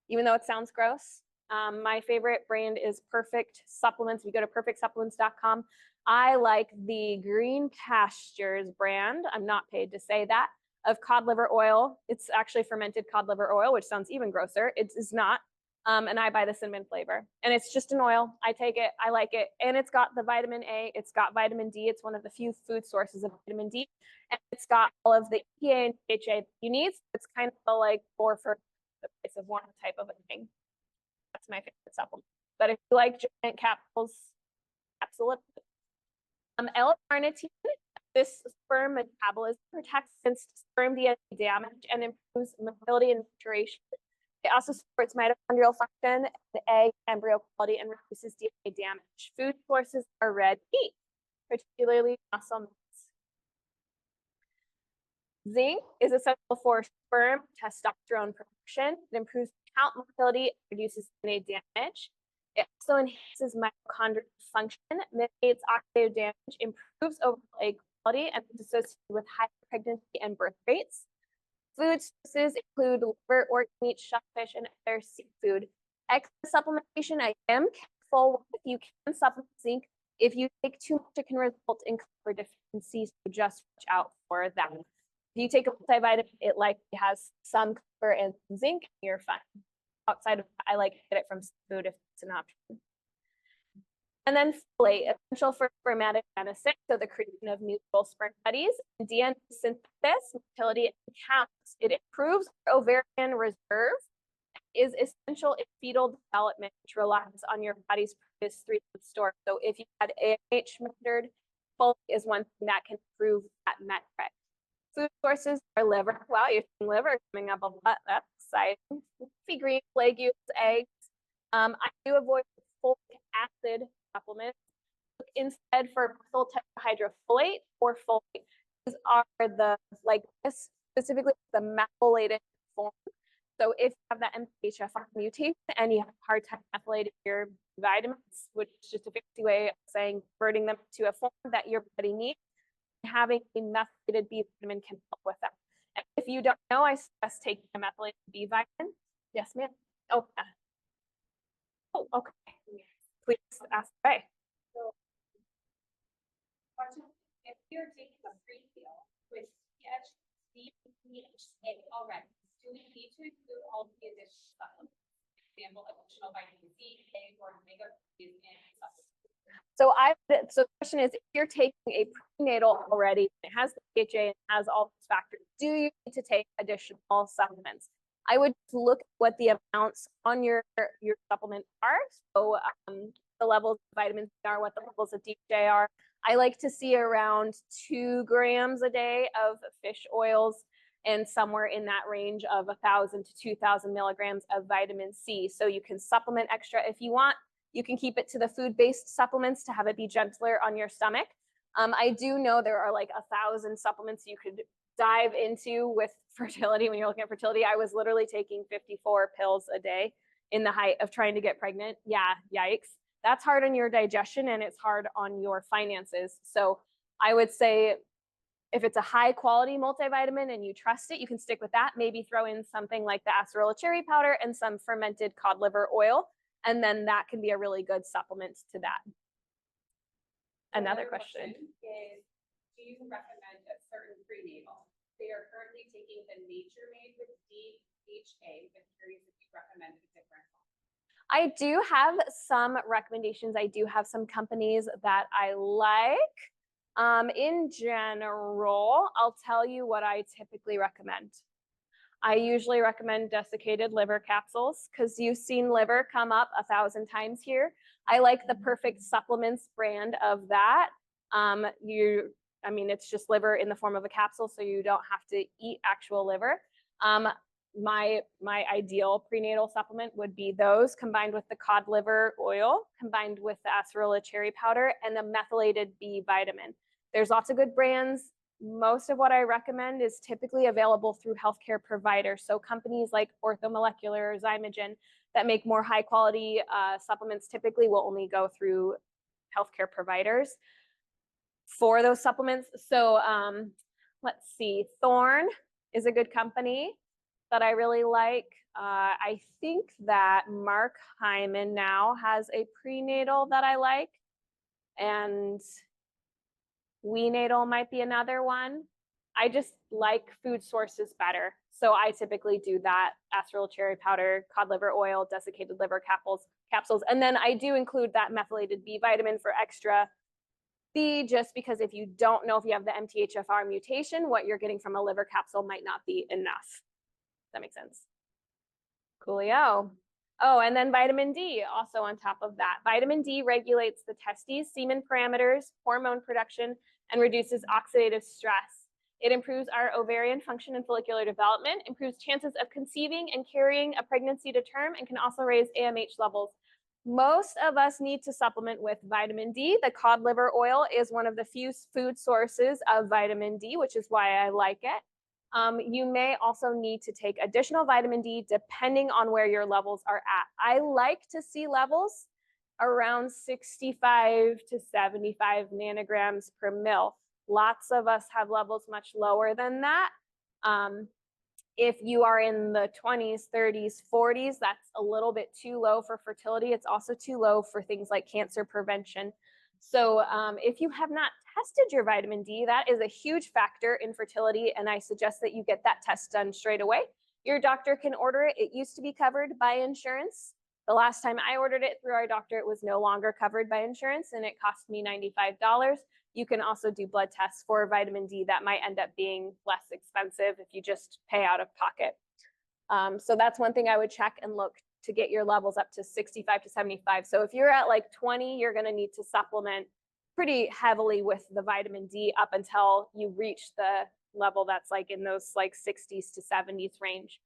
S1: even though it sounds gross. My favorite brand is Perfect Supplements. If you go to perfectsupplements.com, I like the Green Pastures brand. I'm not paid to say that, of cod liver oil. It's actually fermented cod liver oil, which sounds even grosser. It is not. And I buy the cinnamon flavor. And it's just an oil. I take it. I like it. And it's got the vitamin A. It's got vitamin D. It's one of the few food sources of vitamin D. And it's got all of the EPA and DHA you need. It's kind of like 4 for the price of 1 type of a thing. That's my favorite supplement. But if you like giant capsules, absolutely. L-carnitine, this sperm metabolism protects against sperm DNA damage and improves motility and maturation. It also supports mitochondrial function, the egg embryo quality, and reduces DNA damage. Food sources are red meat, particularly muscle meats. Zinc is essential for sperm testosterone production. It improves count motility, reduces DNA damage. It also enhances mitochondrial function, mitigates oxidative damage, improves overall egg quality, and is associated with higher pregnancy and birth rates. Food sources include liver, organ meat, shellfish, and other seafood. Excess supplementation, I am careful with. You can supplement zinc. If you take too much, it can result in copper deficiency, so just watch out for that. If you take a multivitamin, it likely has some copper and zinc, and you're fine. Outside of that, I like to get it from food if it's an option. And then folate, essential for spermatogenesis, so the creation of mutual sperm buddies, and DNA synthesis, motility, and count. It improves ovarian reserve, is essential in fetal development, which relies on your body's previous 3-month store. So if you had AMH measured, folate is one thing that can improve that metric. Food sources are liver. Wow, you're seeing liver coming up a lot. That's exciting. Leafy greens, legumes, eggs. I do avoid folic acid supplements. Look instead for methyl tetrahydrofolate or folate. These are the, like this, specifically the methylated form. So if you have that MTHFR mutation and you have a hard time methylating your vitamins, which is just a fancy way of saying converting them to a form that your body needs, having a methylated B vitamin can help with that. And if you don't know, I suggest taking a methylated B vitamin. Yes, ma'am. Oh, okay. Please ask away.
S2: So, if you're taking a free meal with DHA already, do we need to include all the additional supplements? For example, additional vitamin C, A, or omega 3s in supplements?
S1: So the question is, if you're taking a prenatal already, it has the DHA and has all those factors, do you need to take additional supplements? I would look at what the amounts on your supplement are. So the levels of vitamins are, what the levels of DHA are. I like to see around 2 grams a day of fish oils and somewhere in that range of 1,000 to 2,000 milligrams of vitamin C. So you can supplement extra if you want. You can keep it to the food-based supplements to have it be gentler on your stomach. I do know there are like 1,000 supplements you could dive into with fertility. When you're looking at fertility, I was literally taking 54 pills a day in the height of trying to get pregnant. Yeah, yikes. That's hard on your digestion and it's hard on your finances. So I would say if it's a high quality multivitamin and you trust it, you can stick with that. Maybe throw in something like the acerola cherry powder and some fermented cod liver oil. And then that can be a really good supplement to that. Another question
S2: is, do you recommend a certain prenatal? They are currently taking the Nature Made with DHA, but curious if you recommend a different one.
S1: I do have some recommendations. I do have some companies that I like. In general, I'll tell you what I typically recommend. I usually recommend desiccated liver capsules because you've seen liver come up 1,000 times here. I like the Perfect Supplements brand of that. I mean, it's just liver in the form of a capsule, so you don't have to eat actual liver. My ideal prenatal supplement would be those combined with the cod liver oil, combined with the acerola cherry powder and the methylated B vitamin. There's lots of good brands. Most of what I recommend is typically available through healthcare providers. So companies like Orthomolecular or Zymogen that make more high quality supplements typically will only go through healthcare providers for those supplements. So let's see, Thorne is a good company that I really like. I think that Mark Hyman now has a prenatal that I like, and Weenatal might be another one. I just like food sources better. So I typically do that, acerola cherry powder, cod liver oil, desiccated liver capsules. And then I do include that methylated B vitamin for extra B, just because if you don't know if you have the MTHFR mutation, what you're getting from a liver capsule might not be enough. That makes sense. Coolio. Oh, and then vitamin D also on top of that. Vitamin D regulates the testes, semen parameters, hormone production, and reduces oxidative stress. It improves our ovarian function and follicular development, improves chances of conceiving and carrying a pregnancy to term, and can also raise AMH levels. Most of us need to supplement with vitamin D. The cod liver oil is one of the few food sources of vitamin D, which is why I like it. You may also need to take additional vitamin D depending on where your levels are at. I like to see levels around 65 to 75 nanograms per mil. Lots of us have levels much lower than that. If you are in the 20s, 30s, 40s, that's a little bit too low for fertility. It's also too low for things like cancer prevention. So if you have not tested your vitamin D, that is a huge factor in fertility, and I suggest that you get that test done straight away. Your doctor can order it. It used to be covered by insurance. The last time I ordered it through our doctor, it was no longer covered by insurance, and it cost me $95. You can also do blood tests for vitamin D that might end up being less expensive if you just pay out of pocket. So that's one thing I would check and look to get your levels up to 65 to 75. So if you're at like 20, you're going to need to supplement pretty heavily with the vitamin D up until you reach the level that's like in those like 60s to 70s range.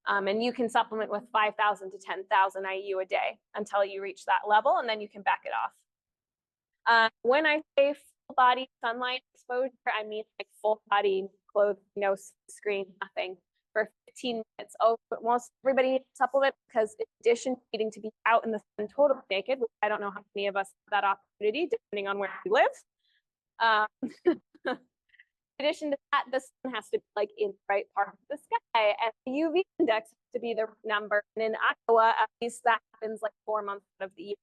S1: And you can supplement with 5,000 to 10,000 IU a day until you reach that level, and then you can back it off. When I say full body sunlight exposure, I mean like full body clothes, no screen, nothing, for 15 minutes. Oh, most everybody needs a supplement because in addition to needing to be out in the sun totally naked, which I don't know how many of us have that opportunity depending on where we live. In addition to that, the sun has to be like in the right part of the sky, and the UV index has to be the right number. And in Iowa, at least that happens like 4 months out of the year.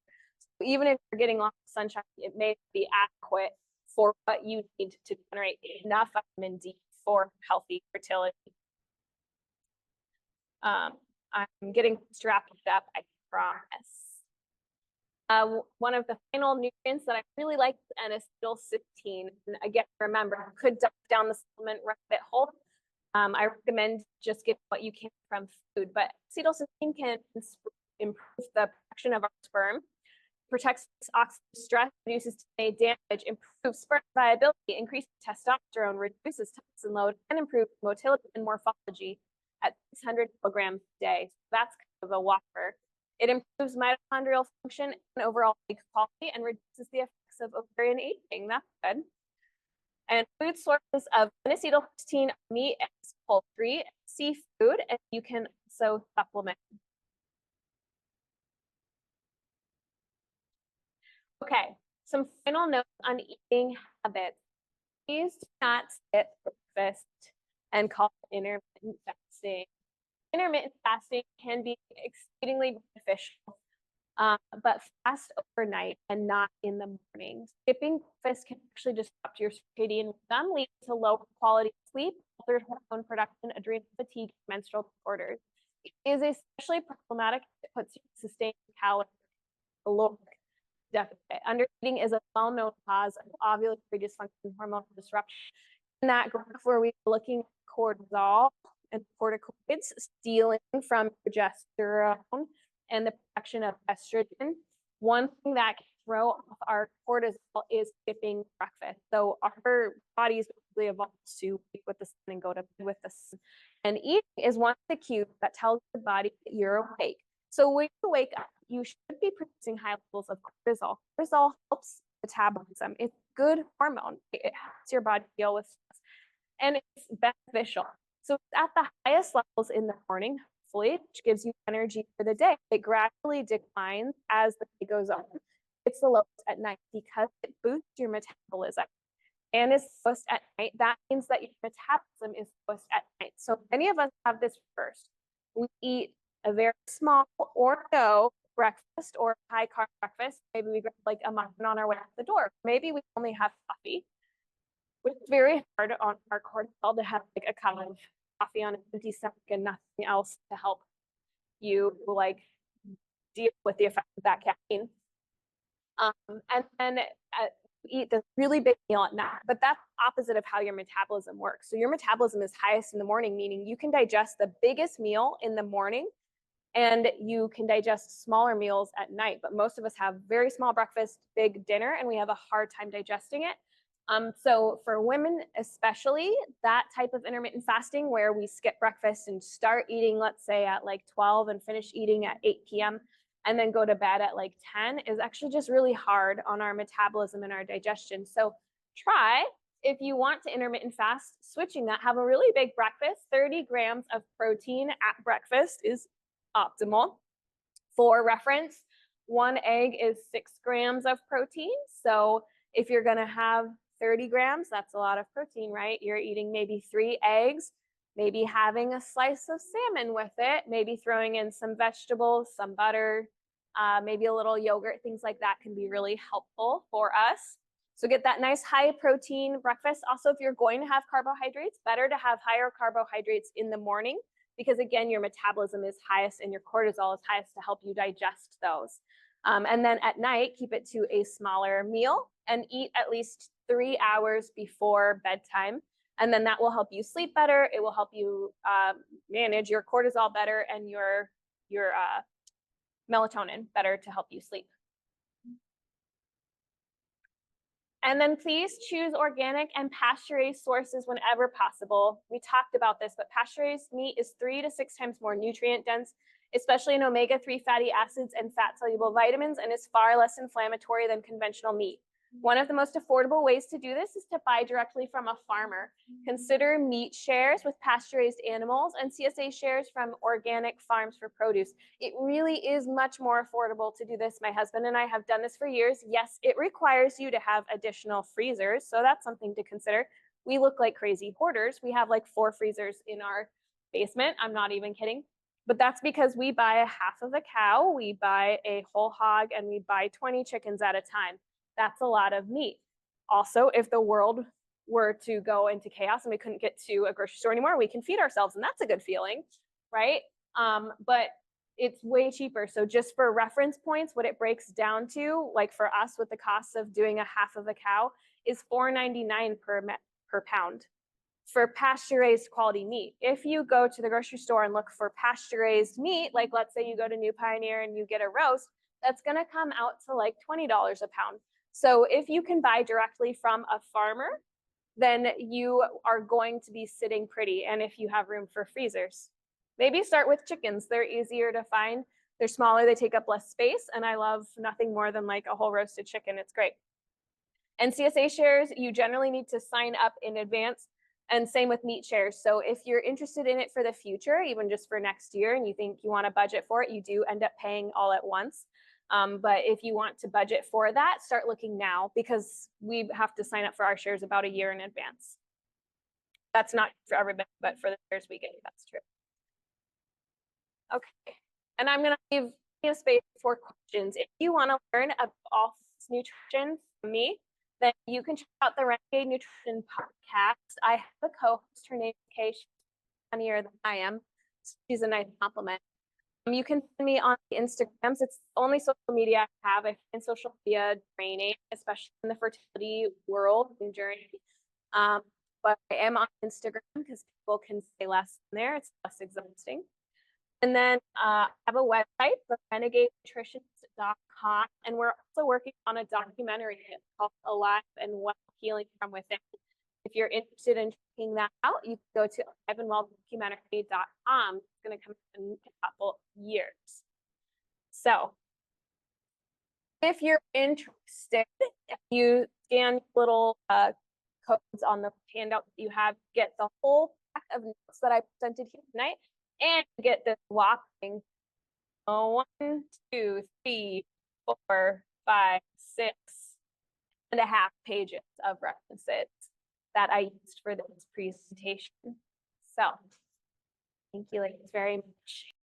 S1: So even if you're getting lots of sunshine, it may be adequate for what you need to generate enough vitamin D for healthy fertility. I'm getting strapped up, I promise. One of the final nutrients that I really like is N-acetylcysteine. And again, remember, you could dump down the supplement rabbit hole. I recommend just getting what you can from food, but acetylcysteine can improve the production of our sperm, protects oxidative stress, reduces DNA damage, improves sperm viability, increases testosterone, reduces toxin load, and improves motility and morphology at 600 milligrams a day. So that's kind of a whopper. It improves mitochondrial function and overall egg quality and reduces the effects of ovarian aging. That's good. And food sources of N-acetylcysteine are meat, eggs, poultry, seafood, and you can also supplement. Okay, some final notes on eating habits. Please do not skip breakfast and call it intermittent fasting. Intermittent fasting can be exceedingly beneficial, but fast overnight and not in the morning. Skipping breakfast can actually disrupt your circadian rhythm, leading to low quality sleep, altered hormone production, adrenal fatigue, menstrual disorders. It is especially problematic if it puts you in sustained calorie caloric deficit. Undereating is a well-known cause of ovulatory dysfunction, hormonal disruption. In that graph where we were looking at cortisol and corticoids stealing from progesterone and the production of estrogen, One thing that can throw off our cortisol is skipping breakfast. So our bodies basically evolved to wake with the sun and go to bed with the sun. And eating is one of the cues that tells your body that you're awake. So when you wake up, you should be producing high levels of cortisol. Cortisol helps metabolism. It's a good hormone. It helps your body deal with stress, and it's beneficial. So it's at the highest levels in the morning, hopefully, which gives you energy for the day. It gradually declines as the day goes on. It's the lowest at night because it boosts your metabolism. And is lowest at night. That means that your metabolism is lowest at night. So many of us have this first. We eat a very small or no breakfast or high carb breakfast. Maybe we grab like a muffin on our way out the door. Maybe we only have coffee, which is very hard on our cortisol to have like a cup of coffee on an empty stomach and nothing else to help you like deal with the effects of that caffeine. And then eat this really big meal at night, but that's opposite of how your metabolism works. So your metabolism is highest in the morning, meaning you can digest the biggest meal in the morning and you can digest smaller meals at night. But most of us have very small breakfast, big dinner, and we have a hard time digesting it. So for women especially, that type of intermittent fasting where we skip breakfast and start eating, let's say at like 12 and finish eating at 8 p.m. and then go to bed at like 10 is actually just really hard on our metabolism and our digestion. So try, if you want to intermittent fast, switching that, have a really big breakfast. 30 grams of protein at breakfast is optimal. For reference, one egg is 6 grams of protein. So if you're going to have 30 grams, that's a lot of protein, right? You're eating maybe 3 eggs, maybe having a slice of salmon with it, maybe throwing in some vegetables, some butter, maybe a little yogurt, things like that can be really helpful for us. So get that nice high protein breakfast. Also, if you're going to have carbohydrates, better to have higher carbohydrates in the morning because again, your metabolism is highest and your cortisol is highest to help you digest those. And then at night, keep it to a smaller meal and eat at least 3 hours before bedtime. And then that will help you sleep better. It will help you manage your cortisol better and your melatonin better to help you sleep. And then please choose organic and pasture-raised sources whenever possible. We talked about this, but pasture-raised meat is 3 to 6 times more nutrient dense, especially in omega-3 fatty acids and fat-soluble vitamins, and is far less inflammatory than conventional meat. One of the most affordable ways to do this is to buy directly from a farmer. Consider meat shares with pasture-raised animals and CSA shares from organic farms for produce. It really is much more affordable to do this. My husband and I have done this for years. Yes, it requires you to have additional freezers, so that's something to consider. We look like crazy hoarders. We have like 4 freezers in our basement. I'm not even kidding. But that's because we buy a half of a cow, we buy a whole hog, and we buy 20 chickens at a time. That's a lot of meat. Also, if the world were to go into chaos and we couldn't get to a grocery store anymore, we can feed ourselves, and that's a good feeling, right? But it's way cheaper. So just for reference points, what it breaks down to, like for us with the cost of doing a half of a cow, is $4.99 per pound for pasture-raised quality meat. If you go to the grocery store and look for pasture-raised meat, like let's say you go to New Pioneer and you get a roast, that's gonna come out to like $20 a pound. So if you can buy directly from a farmer, then you are going to be sitting pretty. And if you have room for freezers, maybe start with chickens. They're easier to find. They're smaller, they take up less space. And I love nothing more than like a whole roasted chicken. It's great. And CSA shares, you generally need to sign up in advance, and same with meat shares. So if you're interested in it for the future, even just for next year, and you think you want to budget for it, you do end up paying all at once. But if you want to budget for that, start looking now because we have to sign up for our shares about a year in advance. That's not for everybody, but for the shares we get, that's true. Okay, and I'm going to leave space for questions. If you want to learn about all things nutrition from me, then you can check out the Renegade Nutrition podcast. I have a co-host, her name is Kay. She's funnier than I am. She's a nice compliment. You can find me on the Instagrams. It's the only social media I have. I find social media draining, especially in the fertility world and journey. But I am on Instagram because people can say less in there. It's less exhausting. And then I have a website, the Renegade Nutritionist nutritionist.com. And we're also working on a documentary called Alive and Well Healing from Within. If you're interested in checking that out, you can go to aliveandwelldocumentary.com. It's going to come in a couple years. So if you're interested, if you scan little codes on the handout that you have, get the whole pack of notes that I presented here tonight, and get this whopping 1, 2, 3, 4, 5, 6.5 pages of references that I used for this presentation. So thank you ladies very much.